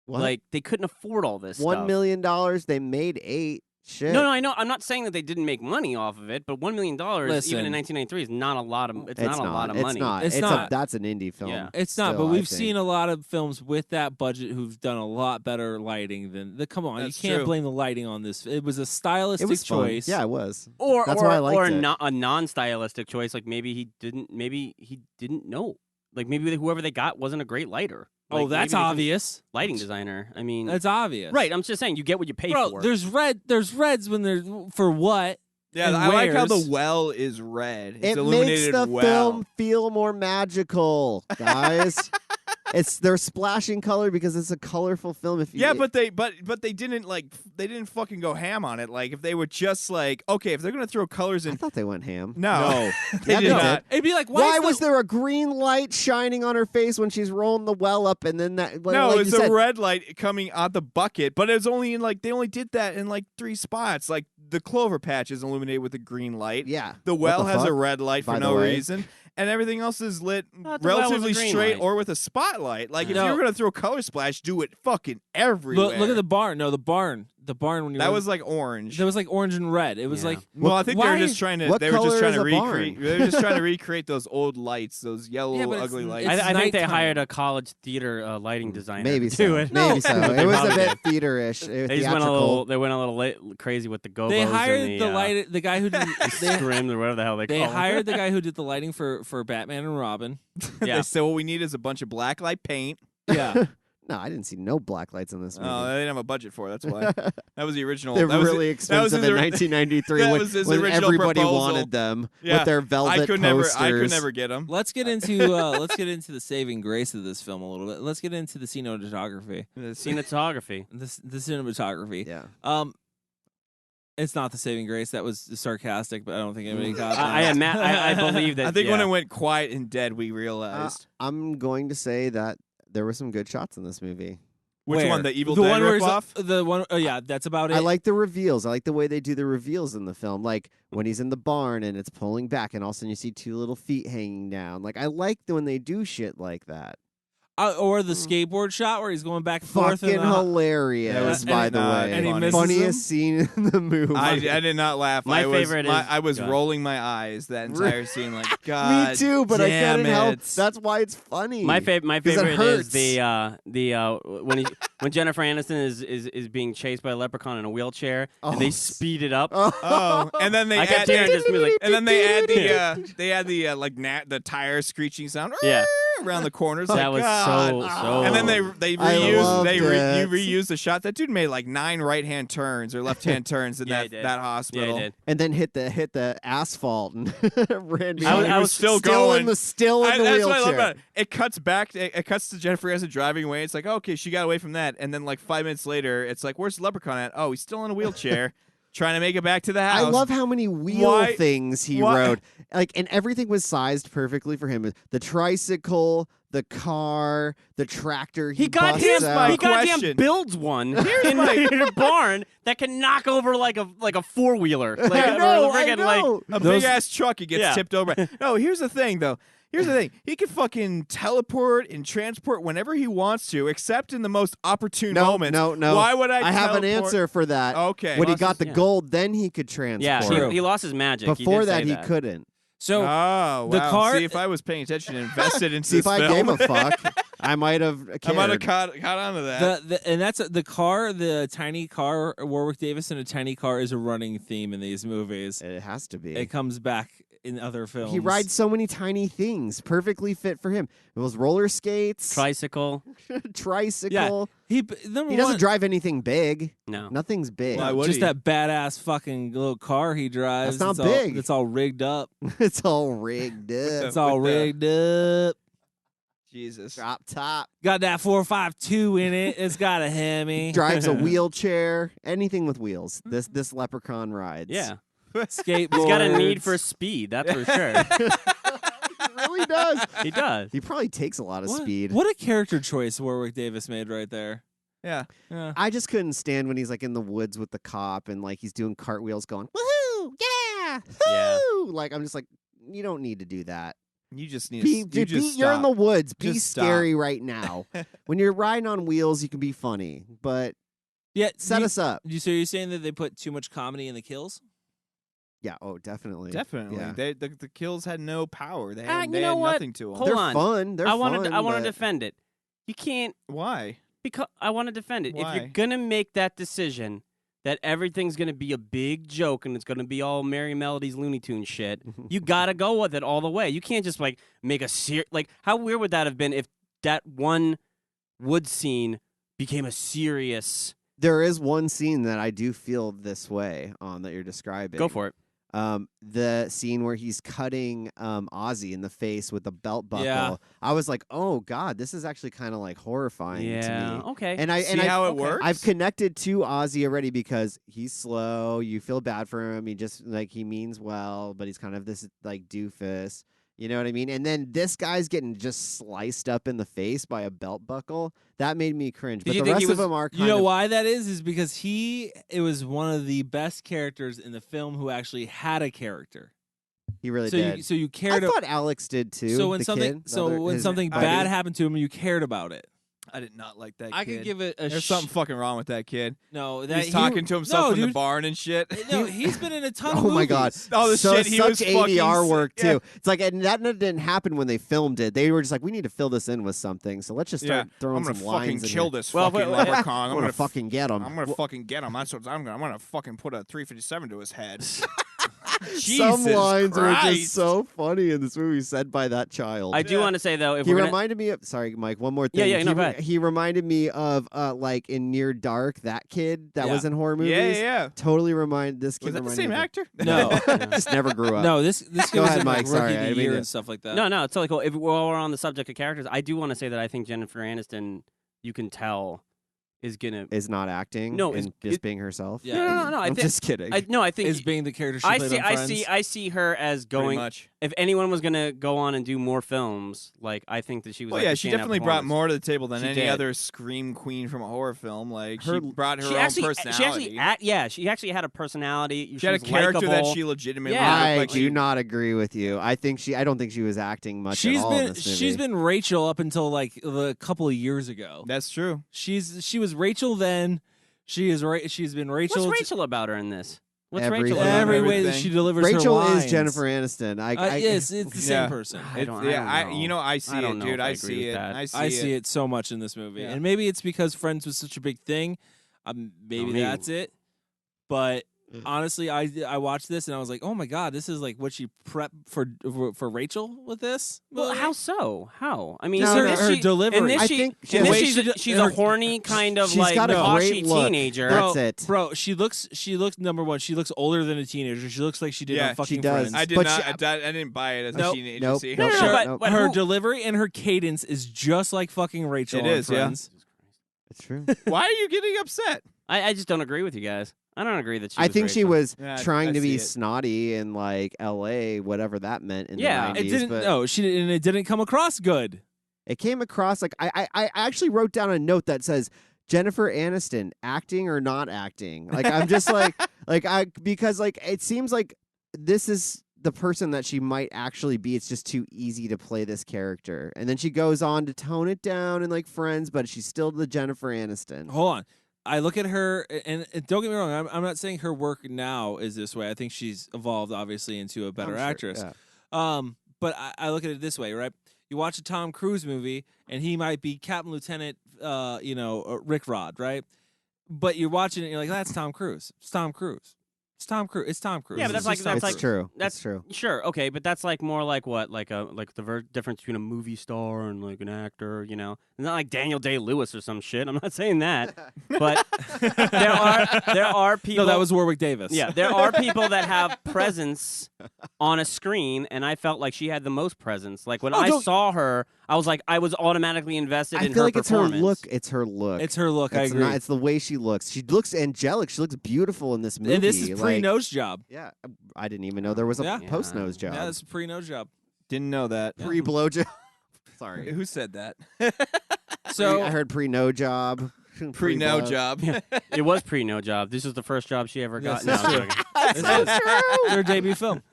What? Like they couldn't afford all this. $1 stuff. million. They made 8. Shit. No, I know. I'm not saying that they didn't make money off of it, but $1 million Listen. even in 1993 is not a lot of. It's not a lot of money. It's not. That's an indie film. Yeah. It's not, still, but I we've think. seen a lot of films with that budget who've done a lot better lighting than the. Come on, That's you can't true. blame the lighting on this. It was a stylistic It was fun. choice. Yeah, it was. Or That's why I liked or it. a non-stylistic choice. Like maybe he didn't know. Like maybe whoever they got wasn't a great lighter. Like, Oh, that's maybe they obvious. lighting designer. I mean, That's obvious. right. I'm just saying you get what you pay Bro, for. there's reds when there's for what? Yeah, and I like how wares. the well is red. It's It makes illuminated the well. film feel more magical, guys. they're splashing color because it's a colorful film. But they didn't fucking go ham on it. Like if they were just like, okay, if they're gonna throw colors in, I thought they went ham. No, they did not. It'd be like, why was there a green light shining on her face when she's rolling the well up, and then that? No, it's a red light coming out the bucket, but it's only in they only did that in 3 spots. Like the clover patch is illuminated with a green light. Yeah, the well has a red light for no reason. And everything else is lit relatively straight or with a spotlight. Like, if you're going to throw color splash, do it fucking everywhere. Look at the barn. No, the barn when you that was like orange. That was like orange and red. It was like well, I think they were just trying to recreate. They were just trying to recreate those old lights, those yellow ugly lights. I think they hired a college theater lighting designer. Maybe to so. do it. Maybe so. It was a bit theater-ish. They went a little crazy with the gobos. They hired the guy who did scrimmed or whatever the hell they call it. They hired the guy who did the lighting for Batman and Robin. Yeah. They said what we need is a bunch of black light paint. Yeah. No, I didn't see no black lights in this movie. Oh, they didn't have a budget for it. That's why. That was the original. They're really expensive in 1993 when everybody proposal. Wanted them with their velvet posters. I could never get them. Let's get into the saving grace of this film a little bit. Let's get into the cinematography. The cinematography. The cinematography. Yeah. It's not the saving grace. That was sarcastic, but I don't think anybody got that. I believe that. I think when it went quiet and dead, we realized. I'm going to say that there were some good shots in this movie. Which one? The Evil Dead ripoff? The one. Oh yeah, that's about it. I like the reveals. I like the way they do the reveals in the film. Like when he's in the barn and it's pulling back, and all of a sudden you see 2 little feet hanging down. Like I like when they do shit like that. Or the skateboard shot where he's going back and forth. Fucking hilarious, by the way. And he misses funniest scene in the movie. I did not laugh. My favorite is... I was rolling my eyes that entire scene. Like, God me too, but I couldn't help. That's why it's funny. My favorite is when Jennifer Aniston is being chased by a leprechaun in a wheelchair, and they speed it up. And then they add the tire screeching sound. Yeah. Around the corners. That was so. And then they reused the shot. That dude made 9 right-hand turns or left-hand turns in that hospital. Yeah, he did. And then hit the asphalt and ran. I was still going. Still in the that's wheelchair. What I love about it. It cuts back. It cuts to Jennifer Aniston driving away. It's like, okay, she got away from that. And then 5 minutes later, it's like, where's the leprechaun at? Oh, he's still in a wheelchair. Trying to make it back to the house. I love how many wheel things he rode. And everything was sized perfectly for him. The tricycle, the car, the tractor. He goddamn builds one in a barn that can knock over like a 4-wheeler. I know. A big ass truck. He gets tipped over. No, here's the thing though. He can fucking teleport and transport whenever he wants to, except in the most opportune moments. No. Why would I have an answer for that. Okay. When he got the gold, then he could transport. Yeah, he lost his magic. Before that, he couldn't. So the car. See, if I was paying attention and invested into this I gave a fuck, I might have cared. I might have caught onto that. And that's the car, the tiny car. Warwick Davis in a tiny car is a running theme in these movies. It has to be. It comes back in other films. He rides so many tiny things, perfectly fit for him. It was roller skates, tricycle. Yeah. He doesn't drive anything big. No, nothing's big. Just that badass fucking little car he drives. That's not big. It's all rigged up. It's all rigged up. It's all rigged up. Jesus. Drop top. Got that 452 in it. It's got a Hemi. Drives a wheelchair. Anything with wheels. This leprechaun rides. Yeah. Skateboards. He's got a need for speed, that's for sure. He really does. He does. He probably takes a lot of speed. What a character choice Warwick Davis made right there. Yeah. I just couldn't stand when he's in the woods with the cop and he's doing cartwheels going, woohoo, yeah, woohoo. I'm just you don't need to do that. You just need you're in the woods. Be just scary right now. When you're riding on wheels, you can be funny, but set us up. So you're saying that they put too much comedy in the kills? Yeah, definitely. Yeah. The kills had no power. They had what? nothing to them. Hold on. Fun. They're fun. I want to defend it. You can't. Why? Because I want to defend it. Why? If you're gonna make that decision that everything's gonna be a big joke and it's gonna be all Merry Melodies, Looney Tunes shit, you gotta go with it all the way. You can't just make a how weird would that have been if that one wood scene became a serious. There is one scene that I do feel this way on that you're describing. Go for it. The scene where he's cutting Ozzy in the face with a belt buckle. Yeah. I was like, oh God, this is actually kind of like horrifying to me. Okay. And I See how it works? I've connected to Ozzy already because he's slow. You feel bad for him. He just like he means well, but he's kind of this like doofus. You know what I mean? And then this guy's getting just sliced up in the face by a belt buckle. That made me cringe. But the rest of them are kind You know of... why that is because it was one of the best characters in the film who actually had a character. He really did. So you cared. I thought Alex did too. So when the something kid, when something bad happened to him, you cared about it. I did not like that kid. I could give it a There's something fucking wrong with that kid. No, he's talking to himself in the barn and shit. No, he's been in a ton of Oh my God! Oh, the shit he was such ADR fucking work yeah. too. It's like, and that didn't happen when they filmed it. They were just like, we need to fill this in with something. So let's just start throwing some lines. I'm gonna fucking kill in this fucking leprechaun. I'm gonna fucking get him. I'm gonna fucking get him. That's what I'm gonna fucking put a 357 to his head. Some lines Christ. were just so funny in this movie said by that child. I do want to say though, if he we're reminded me of. Sorry, Mike. One more thing. No, go ahead. He reminded me of like in Near Dark, that kid that was in horror movies. Yeah. Totally remind this kid. Was that the reminded same me of- actor? No, just never grew up. No, this kid Go was ahead, in, Mike. like, Rookie Sorry, of I the didn't Year mean and to- stuff like that. No, it's totally cool. While we're on the subject of characters, I do want to say that I think Jennifer Aniston, you can tell, is not acting. No, and just being herself. Yeah. No. I'm just kidding. I think is being the character she played on Friends. I see her as going. much. If anyone was gonna go on and do more films, like I think that she was. Well, like yeah, the she standout definitely brought performance. more to the table than She any did. other scream queen from a horror film. Like she brought her She own actually, personality. she actually had a personality. She had a was character that likable. she legitimately. I looked like do not agree with you. I don't think she was acting much at all in this movie. She's been Rachel up until like a couple of years ago. That's true. She was Rachel then. She's been Rachel. What's Rachel about her in this? What's Everything. Rachel? About Every her? way that she delivers Rachel her lines. is Jennifer Aniston. Yes, it's the same person. I don't know. I see I don't it, know dude. if I I agree see with it. that. I see it so much in this movie, Yeah. and maybe it's because Friends was such a big thing. Maybe maybe. that's it. But honestly, I watched this and I was like, oh my God, this is like what she prepped for Rachel with this. Well, movie? how so? How? I mean, No, in no, this her she- delivery. In this I she, think in the this way she's a horny kind of she's like got a poshy great look. teenager. That's it. Bro, she looks number one. She looks older than a teenager. She looks like she did Yeah, on fucking she does. Friends. I did But not. she- I didn't buy it as Nope. a teenager. Nope. See? Nope. No, but her who- delivery and her cadence is just like fucking Rachel. It on is, yeah. Friends. It's true. Why are you getting upset? I just don't agree with you guys. I don't agree that she. I was think she Rachel. was Yeah, trying I to be see it. snotty in like L.A., whatever that meant in Yeah, the 90s. It didn't. but No, she didn't. It didn't come across good. it came across like I actually wrote down a note that says Jennifer Aniston acting or not acting. Like I'm just like because like it seems like this is the person that she might actually be. It's just too easy to play this character, and then she goes on to tone it down in like Friends, but she's still the Jennifer Aniston. Hold on. I look at her, and don't get me wrong. I'm not saying her work now is this way. I think she's evolved, obviously, into a better I'm sure, actress. yeah. But I look at it this way, right? You watch a Tom Cruise movie, and he might be Captain Lieutenant, Rick Rod, right? But you're watching it, and you're like, that's Tom Cruise. It's Tom Cruise. It's Tom Cruise. It's Tom Cruise. Yeah, but It's that's just like- Tom that's It's Cruise. true. That's It's true. Sure, okay, but that's like more like what, like the difference between a movie star and like an actor. You know, it's not like Daniel Day-Lewis or some shit. I'm not saying that, but there are people. No, that was Warwick Davis. Yeah, there are people that have presence on a screen, and I felt like she had the most presence. Like when I saw her, I was like, I was automatically invested I in feel her like it's her performance. look. It's her look. It's her look. I It's agree. not- it's the way she looks. She looks angelic. She looks beautiful in this movie. And this is like- pre-nose job. Yeah, I didn't even know there was a Yeah. post nose job. Yeah, this is pre-nose job. Didn't know that. Pre blow job. Sorry, Who said that? So I heard pre no job. Pre-no blow. job. It was pre-no job. This is the first job she ever got. Yes, No, that's I'm true. joking. This is their debut film.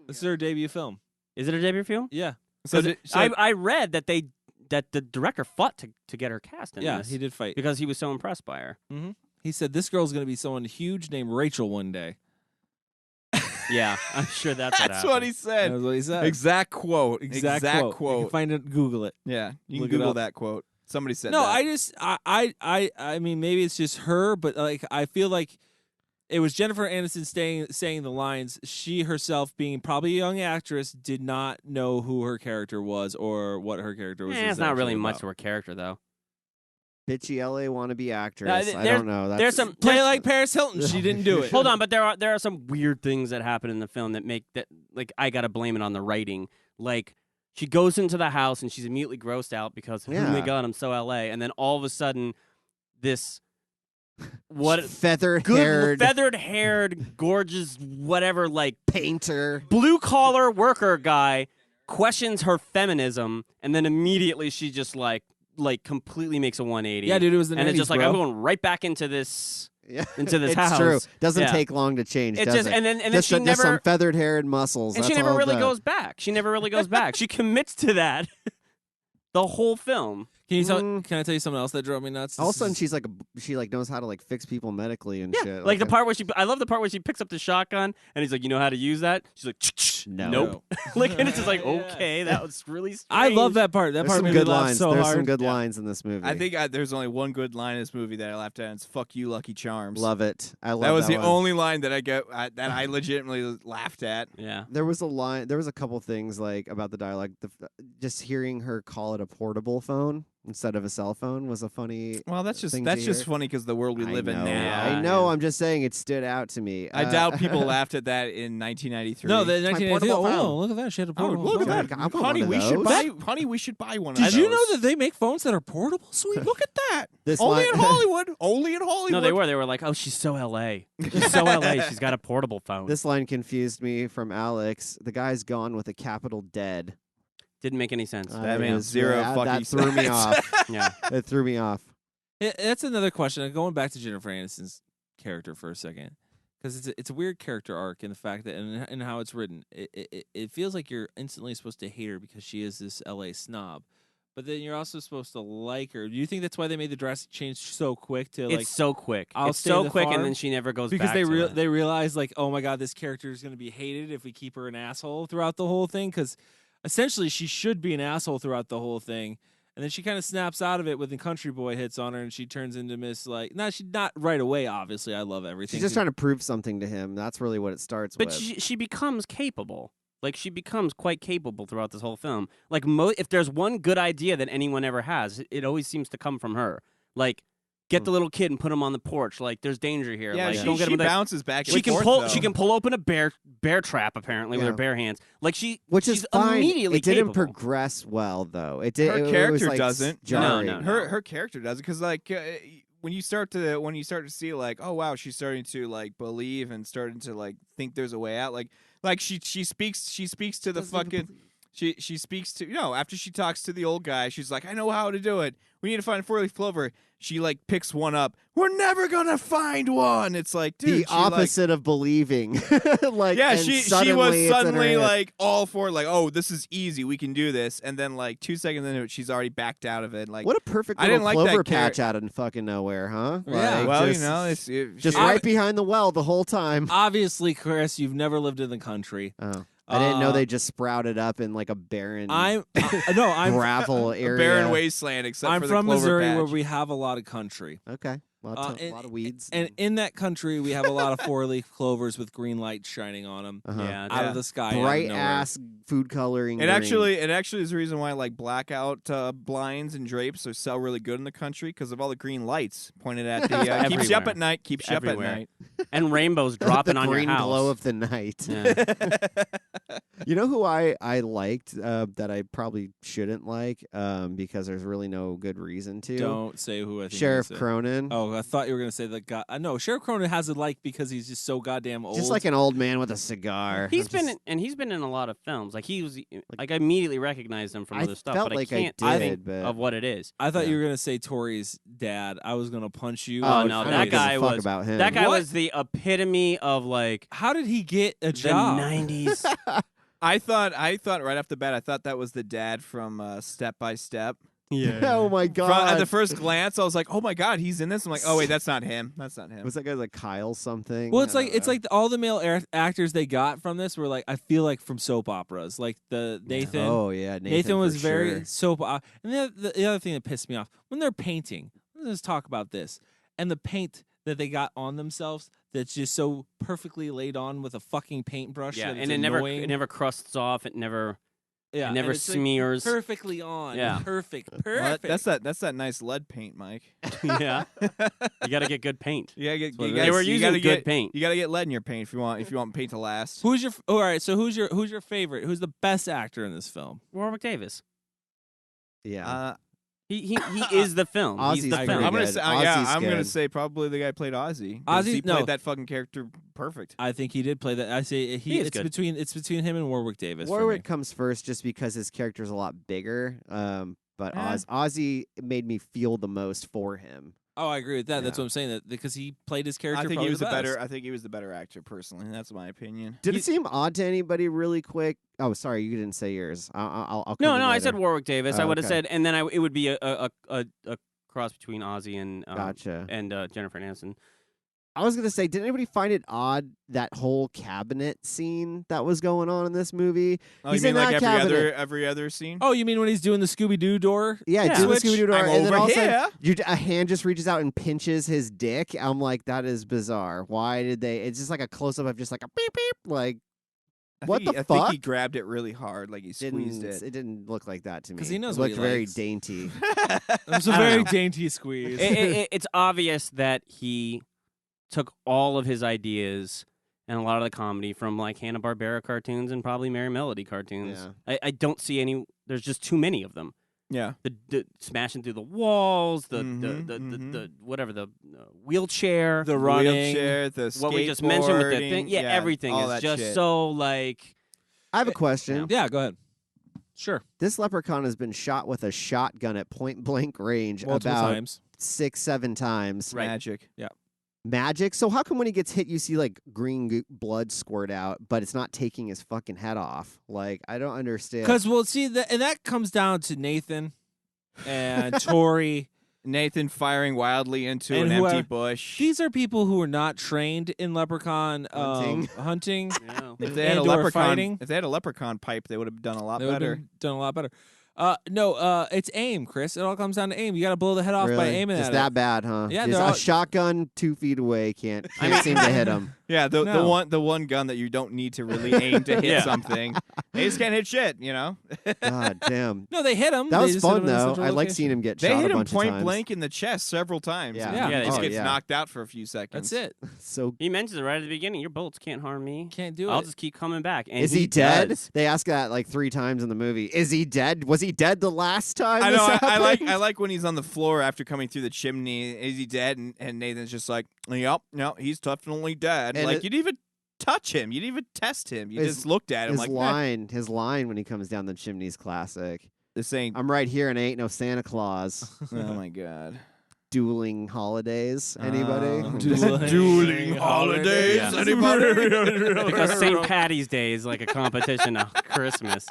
This is their debut film. Is it a debut film? Yeah. So, I read that the director fought to get her cast in Yeah, this he did fight. because he was so impressed by her. He said this girl's going to be someone huge named Rachel one day. Yeah, I'm sure that's what that's happened. what he said. That's what he said. Exact quote. Exact quote. You can find it. Google it. Yeah, you can Look it Google up. that quote. Somebody said No, that. I mean, maybe it's just her, but like I feel like it was Jennifer Aniston saying the lines. She herself, being probably a young actress, did not know who her character was or what her character was. It's not really exactly much about. to her character though. bitchy LA wannabe actress. I don't know. There's some play like Paris Hilton. She didn't do it. Hold on, but there are some weird things that happen in the film that make that like I gotta blame it on the writing. Like she goes into the house and she's immediately grossed out because oh my god, I'm so LA, and then all of a sudden this feathered haired, gorgeous, whatever, like painter, blue collar worker guy questions her feminism, and then immediately she just like completely makes a 180. Yeah, dude, it was the 90s, and it's just like bro. I'm going right back into this. Yeah. Into this it's house. True. Doesn't take long to change. It's does just it? and then just she never some feathered hair and muscles. And That's she never all really goes back. She never really goes back. She commits to that the whole film. Can I tell you something else that drove me nuts? All of a sudden, she knows how to like fix people medically and shit. Like the part where I love the part where she picks up the shotgun and he's like, you know how to use that? She's like, nope. Like, and it's just like, okay, that was really strange. I love that part. That part made me laugh so There's hard. some good lines in this movie. I think there's only one good line in this movie that I laughed at, and it's "Fuck you, Lucky Charms." Love it. I love that was the one. only line that I legitimately laughed at. Yeah. There was a couple things like about the dialogue. Just hearing her call it a portable phone instead of a cell phone was a funny. Well, that's just hear. funny because the world we live in now. I know. I'm just saying it stood out to me. I doubt people laughed at that in 1993. No, the 1993. phone. Look at that. She had a portable look phone. at that, I want honey. one of We should buy one. Did of you those. know that they make phones that are portable? Sweet. Look at that. This only line- in Hollywood. Only in Hollywood. No, they were. They were like, oh, she's so LA. She's so LA. She's got a portable phone. This line confused me from Alex. The guy's gone with a capital dead. Didn't make any sense. That makes zero fucking That threw me sense. off. Yeah. It threw me off. That's another question. Going back to Jennifer Aniston's character for a second, because it's a weird character arc in the fact that and how it's written. It feels like you're instantly supposed to hate her because she is this LA snob, but then you're also supposed to like her. Do you think that's why they made the drastic change so quick? It's so quick. I'll It's stay so the quick, farm? and then she never goes because back they to it. they realize like, oh my god, this character is going to be hated if we keep her an asshole throughout the whole thing. Because essentially, she should be an asshole throughout the whole thing. And then she kind of snaps out of it when the country boy hits on her, and she turns into Miss like. No, she's not right away. Obviously, I love everything. She's just trying to prove something to him. That's really what it starts But with. she becomes capable. Like, she becomes quite capable throughout this whole film. Like, if there's one good idea that anyone ever has, it always seems to come from her. Like, get the little kid and put him on the porch. Like, there's danger here. Yeah, like, she, don't get she him bounces back and She can forth, pull. though. She can pull open a bear trap apparently with Yeah. her bare hands. Like Which she's is fine. immediately It didn't capable. progress well, though. It Her did. character it was, like, doesn't. jarring. No. Her character doesn't because like when you start to see like, oh wow, she's starting to like believe and starting to like think there's a way out. Like she speaks to the fucking. She speaks to after she talks to the old guy, she's like, I know how to do it. We need to find a 4-leaf clover. She like picks one up. We're never gonna find one. It's like, dude, The opposite of believing. Like, yeah, and she was suddenly it's in her suddenly head. like all for it, like, oh, this is easy, we can do this, and then like 2 seconds into it, she's already backed out of it. Like, What a perfect I little didn't like clover that patch out of fucking nowhere, huh? Yeah. Like, well, just, it's just right behind the well the whole time. Obviously, Chris, you've never lived in the country. Oh. I didn't know they just sprouted up in like a barren I'm gravel a area. barren wasteland. Except I'm for from the clover Missouri, patch. where we have a lot of country. Okay. A lot of weeds. And in that country, we have a lot of 4-leaf clovers with green lights shining on them Yeah, out of the sky. Bright out of nowhere. ass food coloring. It green. actually is the reason why like blackout blinds and drapes sell really good in the country because of all the green lights pointed at the keeps you up at night. Keeps you up at Everywhere. night. And rainbows dropping the on green your house. glow of the night. Yeah. You know who I liked that I probably shouldn't like because there's really no good reason to. Don't say who I think Sheriff you're gonna say. Cronin. Oh, I thought you were going to say the guy. No, Sheriff Cronin has a like because he's just so goddamn old. Just like an old man with a cigar. He's been in a lot of films. Like he was like I immediately recognized him from I other stuff, felt but like I I can't did, think but- of what it is. I thought you were going to say Tori's dad. I was going to punch you. Oh no, I don't that give a guy fuck was about him. that guy What? was the epitome of like How did he get a the job? 90s. I thought right off the bat, I thought that was the dad from Step by Step. Oh my god! At the first glance, I was like, "Oh my god, he's in this." I'm like, "Oh wait, that's not him. That's not him." Was that guy like Kyle something? Well, it's I like don't know. all the male actors they got from this were like I feel like from soap operas, like the Nathan. Oh yeah, Nathan was for very sure. soap. And the other thing that pissed me off when they're painting. Let's talk about this and the paint that they got on themselves. That's just so perfectly laid on with a fucking paintbrush. Yeah, that and it's it annoying. never crusts off. It never Yeah, it never smears. Perfectly on. Yeah. Perfect. Well, that's that nice lead paint, Mike. Yeah. You got to get good paint. They were using good paint. You got to get lead in your paint if you want paint to last. Who's your all right? So who's your favorite? Who's the best actor in this film? Warwick Davis. Yeah. He is the film. He's the film. I'm gonna say probably the guy who played Ozzy. He played that fucking character perfect. I think he did play that. I say it's good. between him and Warwick Davis. Warwick comes first just because his character's a lot bigger. But Ozzy made me feel the most for him. Oh, I agree with that. Yeah. That's what I'm saying. That because he played his character. I think he was I think he was the better actor personally. That's my opinion. Did it seem odd to anybody really quick? Oh, sorry, you didn't say yours. I'll no. I said Warwick Davis. I would have said, and then it would be a cross between Ozzy and Jennifer Aniston. I was gonna say, did anybody find it odd that whole cabinet scene that was going on in this movie? Oh, he's you mean in like every other scene? Oh, you mean when he's doing the Scooby-Doo door? Yeah, doing the Scooby-Doo door, and then all of a sudden, a hand just reaches out and pinches his dick. I'm like, that is bizarre. Why did they? It's just like a close-up of just like a beep beep, like. I think he grabbed it really hard, like he squeezed it. It didn't look like that to me. Because he knows it looked what he very likes. dainty. It was a very dainty squeeze. It's obvious that he took all of his ideas and a lot of the comedy from like Hanna-Barbera cartoons and probably Merry Melody cartoons. Yeah. I don't see any. There's just too many of them. Yeah, the smashing through the walls, the whatever, the wheelchair, the running, wheelchair, the what we just mentioned with the thing. Yeah, everything is just shit. so like. I have a question. Yeah, go ahead. Sure. This leprechaun has been shot with a shotgun at point blank range multiple about times. 6-7 times. Right. Magic. Yeah. Magic. So how come when he gets hit, you see like green blood squirt out, but it's not taking his fucking head off? Like, I don't understand. Because we'll see that, and that comes down to Nathan and Tori. Nathan firing wildly into an empty bush. These are people who are not trained in leprechaun hunting. Yeah. If they had a leprechaun pipe, they would have done a lot better. Done a lot better. No, it's aim, Chris. It all comes down to aim. You got to blow the head off by aiming Just at that it. bad, huh? Yeah, a shotgun 2 feet away can't seem to hit him. Yeah, the one gun that you don't need to really aim to hit something. They just can't hit shit, you know? God damn. No, they hit him. That was fun, though. I like seeing him get shot a bunch of times. They hit him point blank in the chest several times. Yeah. He just gets knocked out for a few seconds. That's it. So he mentions it right at the beginning. Your bullets can't harm me. Can't do it. I'll just keep coming back. And is he dead? They ask that like 3 times in the movie. Is he dead? Was he dead the last time? I know. I like when he's on the floor after coming through the chimney. Is he dead? And Nathan's just like, yep, no, he's definitely dead. And like, you didn't even touch him. You didn't even test him. You just looked at him. His line when he comes down the chimney's classic. The saying, "I'm right here and I ain't no Santa Claus." Oh my God. Dueling holidays. Anybody? Dueling holidays. Yeah. Anybody? Because St. Patty's Day is like a competition of Christmas.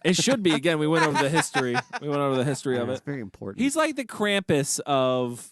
It should be. Again, we went over the history. of it. It's very important. He's like the Krampus of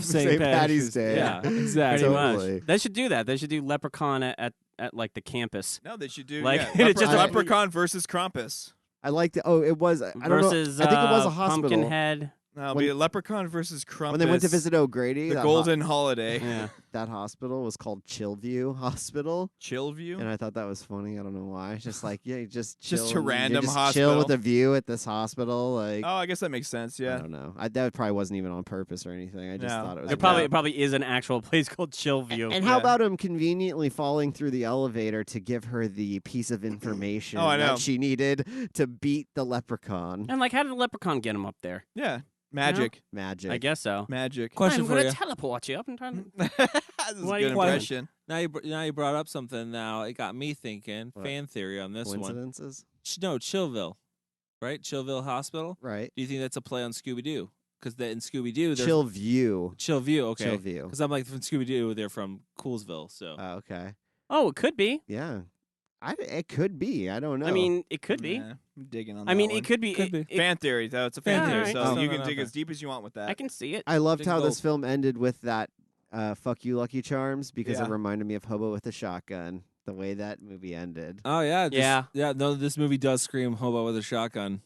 St. Patty's Day. Yeah, exactly. Totally. Much. They should do that. They should do Leprechaun at like the campus. No, they should do just Leprechaun versus Krampus. I like the. Oh, it was. I don't versus, know. I think it was a hospital. Pumpkinhead. No, it'll be a Leprechaun versus Krampus. When they went to visit O'Grady, the Golden Holiday. Yeah. That hospital was called Chillview Hospital. Chillview? And I thought that was funny. I don't know why. It's just like, yeah, just chill. Just a random just hospital. Chill with a view at this hospital. Like, oh, I guess that makes sense. Yeah. I don't know. That probably wasn't even on purpose or anything. I just thought it was. It probably is an actual place called Chillview. And how about him conveniently falling through the elevator to give her the piece of information that she needed to beat the leprechaun? And like, how did the leprechaun get him up there? Yeah. Magic. You know? Magic. I guess so. Magic. Question I'm for going you. to teleport you up and try to... That's a good impression. Now you brought up something. Now it got me thinking. What? Fan theory on this Coincidences? one. No, Chillville, right? Chillville Hospital. Right. Do you think that's a play on Scooby Doo? Because in Scooby Doo, Chillview. Chillview. Okay. Chillview. Because I'm like from Scooby Doo. They're from Coolsville. So. Oh, okay. Oh, it could be. Yeah. It could be. I don't know. I mean, it could be. Yeah, I'm digging on I mean, one. it could be. Fan theory, though. It's a fan theory, right. so Oh, you no, can no, dig no. as deep as you want with that. I can see it. I loved how this both. film ended with that "fuck you, Lucky Charms" because Yeah. it reminded me of Hobo with a Shotgun. The way that movie ended. Oh yeah. Yeah. No, this movie does scream hobo with a shotgun.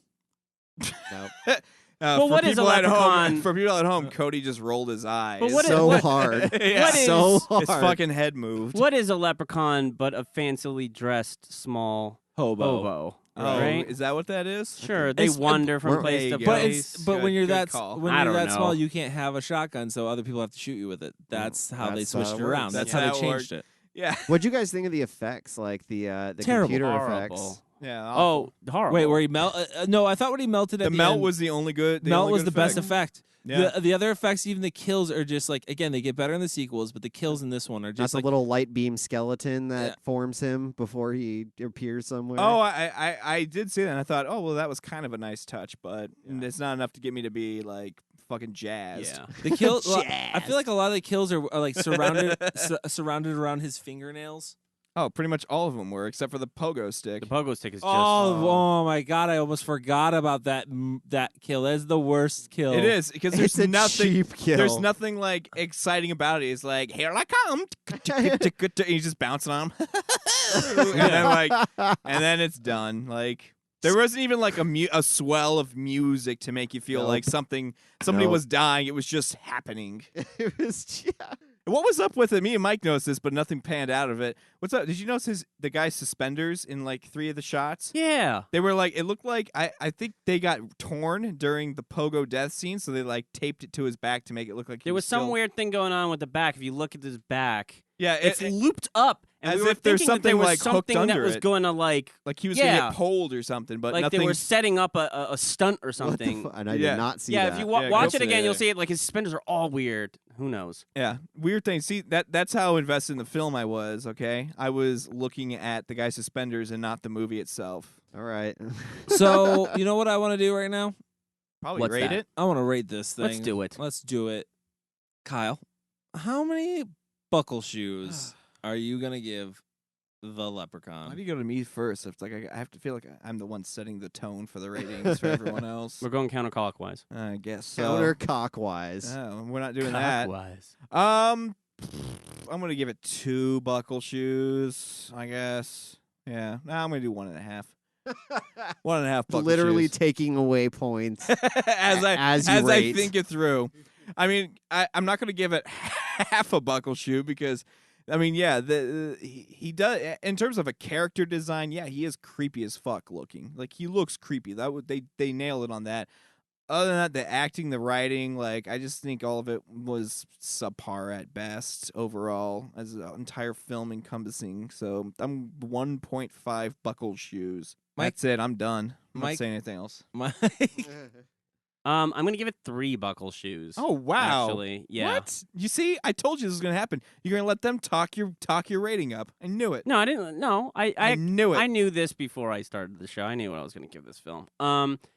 Nope. Well, what is a leprechaun? For people at home, Cody just rolled his eyes. But what is- so what- hard. Yeah. What is- so hard. His fucking head moved. What is a leprechaun but a fancily dressed small Hobo. Oh, right? is that what that is? Sure, they wander from place to place. But when you're that small, know. you can't have a shotgun, so other people have to shoot you with it. That's how they switched it around. That's how they it changed worked. it. Yeah. What'd you guys think of the effects, like the Terrible. computer Horrible. effects? Yeah. Oh, horrible. Wait, where he melt? No, I thought when he melted at The the melt end, was the only good. melt was the best effect. Yeah. The other effects, even the kills, are just like, again, they get better in the sequels, but the kills in this one are just That's a little light beam skeleton that forms him before he appears somewhere. Oh, I did see that, and I thought, oh, well, that was kind of a nice touch, but it's not enough to get me to be like fucking jazzed. Yeah, the kill. I feel like a lot of the kills are like surrounded surrounded around his fingernails. Oh, pretty much all of them were, except for the pogo stick. The pogo stick is just. Oh my god! I almost forgot about that kill. That's the worst kill. It is because there's a nothing. cheap kill. There's nothing like exciting about it. It's like, here I come. And he's just bouncing on him, and then it's done. Like there wasn't even like a swell of music to make you feel like somebody was dying. It was just happening. It was. Yeah. What was up with it? Me and Mike noticed this, but nothing panned out of it. What's up? Did you notice the guy's suspenders in like 3 of the shots? Yeah. They were like, it looked like, I think they got torn during the pogo death scene, so they like taped it to his back to make it look like there was some weird thing going on with the back. If you look at his back, yeah, it's looped up. And as we were if there's thinking that something there was like something hooked that under was it. going to like he was going to get pulled or something, but like nothing. they were setting up a stunt or something. And I did not see that. that. If you watch it again, you'll see it. Like his suspenders are all weird. Who knows? Yeah, weird thing. See, that's how invested in the film I was. Okay, I was looking at the guy's suspenders and not the movie itself. All right. So you know what I want to do right now? Probably rate it. I want to rate this thing. Let's do it. Let's do it. Kyle, how many buckle shoes are you gonna give the Leprechaun? Why do you go to me first? It's like I have to feel like I'm the one setting the tone for the ratings for everyone else. We're going counterclockwise. I guess so. Counterclockwise. Oh, we're not doing Clockwise. that. I'm gonna give it 2 buckle shoes. I guess. Yeah. No, I'm gonna do 1.5. 1.5 buckle Literally shoes. taking away points as you I rate. think it through. I mean, I'm not gonna give it half a buckle shoe because. I mean, yeah, he does in terms of a character design. Yeah, he is creepy as fuck looking. Like he looks creepy. They nailed it on that. Other than that, the acting, the writing, like I just think all of it was subpar at best overall as an entire film encompassing. So I'm 1.5 buckle shoes. Mike, that's it. I'm done. I'm Mike, not saying anything else. Mike. I'm gonna give it 3 buckle shoes. Oh wow! Actually, yeah. What? You see, I told you this was gonna happen. You're gonna let them talk your rating up. I knew it. No, I didn't. No, I knew it. I knew this before I started the show. I knew what I was gonna give this film.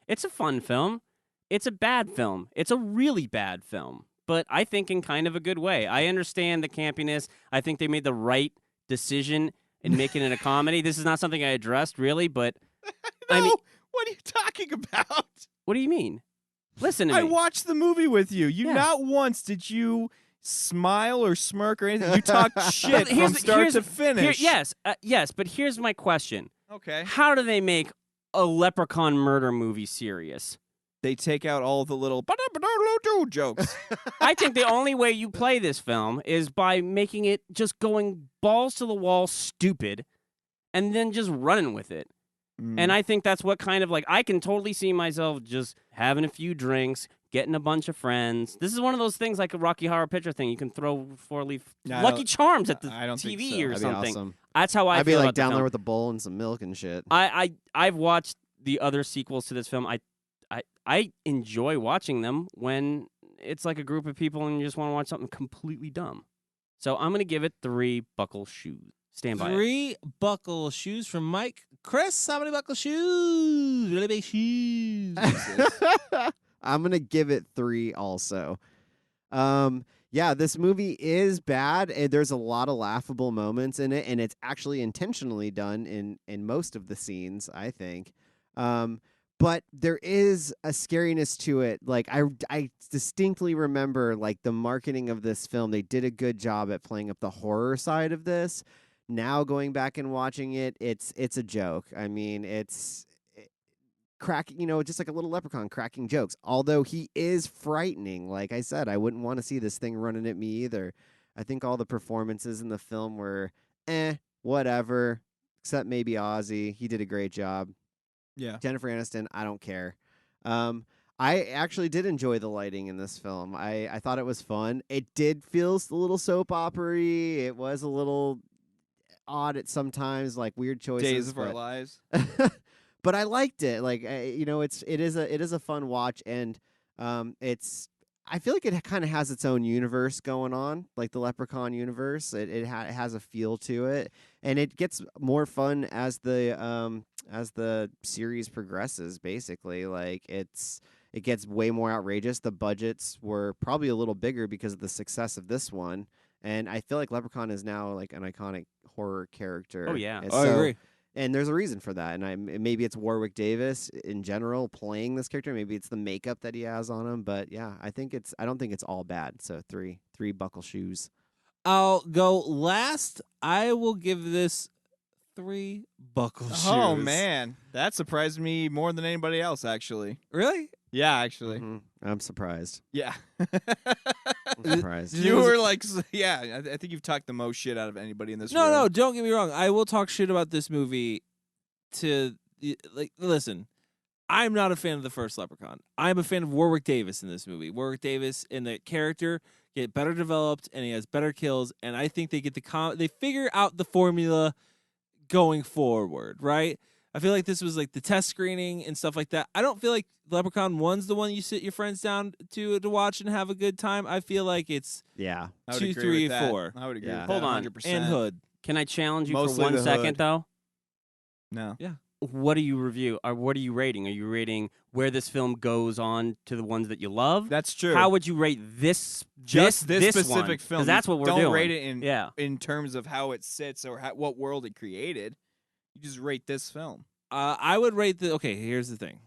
It's a fun film. It's a bad film. It's a really bad film, but I think in kind of a good way. I understand the campiness. I think they made the right decision in making it a comedy. This is not something I addressed really, but no, I mean, what are you talking about? What do you mean? Listen to I me. watched the movie with you. Not once did you smile or smirk or anything. You talked shit from start to finish. Yes, but here's my question. Okay. How do they make a Leprechaun murder movie serious? They take out all the little jokes. I think the only way you play this film is by making it just going balls to the wall stupid and then just running with it. And I think that's what kind of like I can totally see myself just having a few drinks, getting a bunch of friends. This is one of those things like a Rocky Horror Picture thing. You can throw 4-leaf Lucky Charms at the TV or That'd something. Be awesome. That's how I I'd feel be like about the down there film. with a bowl and some milk and shit. I've watched the other sequels to this film. I enjoy watching them when it's like a group of people and you just want to watch something completely dumb. So I'm gonna give it 3 buckle shoes. Stand by it. 3 buckle shoes from Mike. Chris, how many buckle shoes? Really big shoes. I'm going to give it 3 also. Yeah, this movie is bad, and there's a lot of laughable moments in it, and it's actually intentionally done in most of the scenes, I think. But there is a scariness to it. Like I distinctly remember like the marketing of this film. They did a good job at playing up the horror side of this. Now going back and watching it, it's a joke. I mean, it's cracking, just like a little leprechaun cracking jokes. Although he is frightening, like I said, I wouldn't want to see this thing running at me either. I think all the performances in the film were, whatever, except maybe Ozzy. He did a great job. Yeah. Jennifer Aniston, I don't care. I actually did enjoy the lighting in this film. I thought it was fun. It did feel a little soap opera-y. It was a little odd at sometimes, like weird choices. Days of Our Lives. But I liked it. Like it is a fun watch, and I feel like it kind of has its own universe going on, like the Leprechaun universe. It has a feel to it, and it gets more fun as the series progresses. Basically, like it gets way more outrageous. The budgets were probably a little bigger because of the success of this one, and I feel like Leprechaun is now like an iconic horror character. Oh yeah, I agree. And there's a reason for that. And maybe it's Warwick Davis in general playing this character. Maybe it's the makeup that he has on him. But yeah, I don't think it's all bad. So three buckle shoes. I'll go last. I will give this 3 buckle shoes. Oh man, that surprised me more than anybody else. Actually, really? Yeah, actually, I'm surprised. Yeah, I'm surprised. You were like, yeah. I think you've talked the most shit out of anybody in this room. No, don't get me wrong. I will talk shit about this movie. Listen, I'm not a fan of the first Leprechaun. I'm a fan of Warwick Davis in this movie. Warwick Davis and the character get better developed, and he has better kills. And I think they get they figure out the formula going forward, right? I feel like this was like the test screening and stuff like that. I don't feel like Leprechaun 1's the one you sit your friends down to watch and have a good time. I feel like it's 2, 3, 4. I would agree with that. Hold on. 100%. And Hood. Can I challenge you Mostly for 1 the second, Hood. though? No. Yeah. What do you review? Or what are you rating? Are you rating where this film goes on to the ones that you love? That's true. How would you rate this specific one? film? 'Cause that's what we're doing. Don't rate it in terms of how it sits or what world it created. You just rate this film. I would rate here's the thing.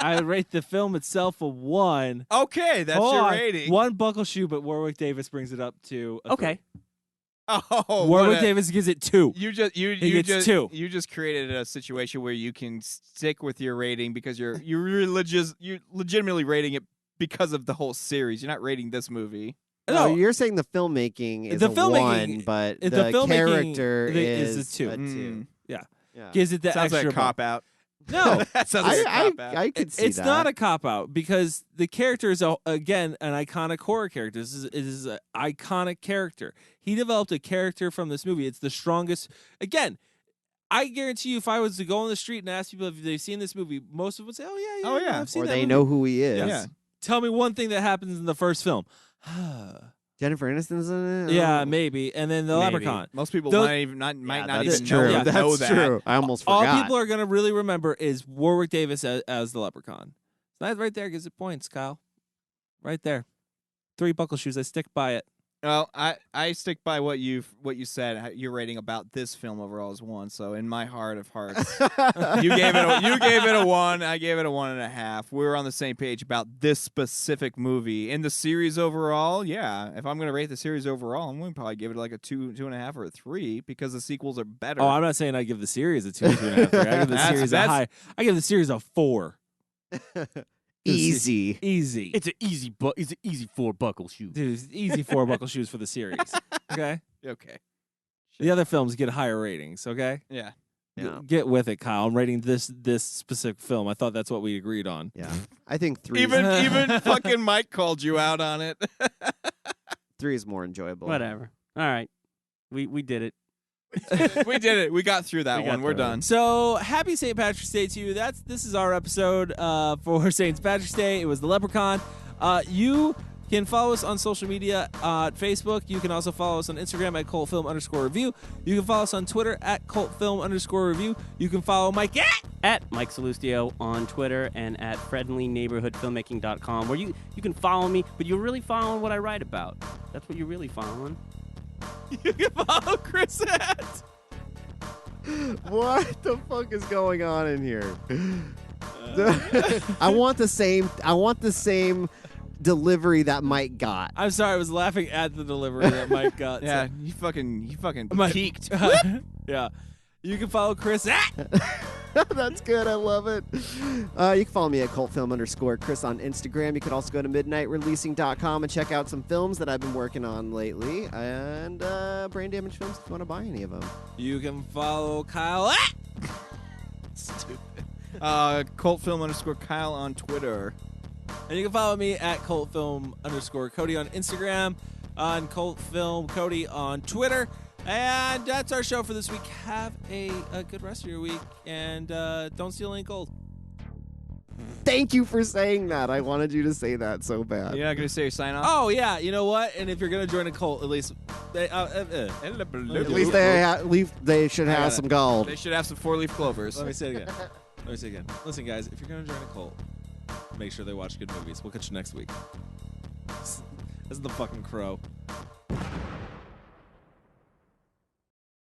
I would rate the film itself a 1. Okay, that's your rating. 1 buckle shoe, but Warwick Davis brings it up to a 3. Oh, Warwick Davis gives it 2. You just 2. You just created a situation where you can stick with your rating because you're legitimately rating it because of the whole series. You're not rating this movie. No, you're saying the filmmaking is the a filmmaking, 1, but the the filmmaking character is is a 2. a 2. Yeah. Yeah. Gives it that Sounds extra like a cop out. No, that sounds like a cop out. I could see it's that. not a cop out because the character is again an iconic horror character. This is an iconic character. He developed a character from this movie. It's the strongest. Again, I guarantee you, if I was to go on the street and ask people if they've seen this movie, most of them would say, "Oh yeah, I've seen or that they movie." know who he is. Yeah. Tell me one thing that happens in the first film. Jennifer Aniston's in it? Yeah, maybe. And then the Leprechaun. Most people might not even know That's that. true. I almost forgot. All people are going to really remember is Warwick Davis as the Leprechaun. That right there gives it points, Kyle. Right there. 3 buckle shoes. I stick by it. Well, I stick by what you said. Your rating about this film overall is 1. So in my heart of hearts, you gave it a 1. I gave it a 1.5. We were on the same page about this specific movie. In the series overall, yeah. If I'm gonna rate the series overall, I'm gonna probably give it like a 2, 2.5, or a 3 because the sequels are better. Oh, I'm not saying I give the series a 2, 2.5, 3. I give the series a high. I give the series a 4. Easy. It's an easy 4 buckle shoe. Dude, it's easy 4 buckle shoes for the series. Okay? Okay. The other films get higher ratings, okay? Yeah. Get with it, Kyle. I'm rating this specific film. I thought that's what we agreed on. Yeah. I think 3 even fucking Mike called you out on it. 3 is more enjoyable. Whatever. All right. We did it. We did it. We got through that one. We're done. So happy St. Patrick's Day to you. This is our episode for St. Patrick's Day. It was the Leprechaun. You can follow us on social media at Facebook. You can also follow us on Instagram at cultfilm_review. You can follow us on Twitter at cultfilm_review. You can follow Mike at Mike Salustio on Twitter and at friendlyneighborhoodfilmmaking.com, where you can follow me, but you're really following what I write about. That's what you're really following. You can follow Chris at. What the fuck is going on in here? I want the same delivery that Mike got. I'm sorry, I was laughing at the delivery that Mike got. Yeah, you fucking peaked. Yeah. You can follow Chris at. That's good. I love it. You can follow me at cultfilm_Chris on Instagram. You can also go to midnightreleasing.com and check out some films that I've been working on lately. And Brain Damage Films if you want to buy any of them. You can follow Kyle at. Stupid. CultFilm_Kyle on Twitter. And you can follow me at CultFilm_Cody on Instagram, on CultFilm Cody on Twitter. And that's our show for this week. Have a good rest of your week, and don't steal any gold. Thank you for saying that. I wanted you to say that so bad. You're not going to say your sign off? Oh, yeah. You know what? And if you're going to join a cult, at least they they should have some gold. They should have some 4-leaf clovers. Let me say it again. Listen, guys, if you're going to join a cult, make sure they watch good movies. We'll catch you next week. This is the fucking Crow.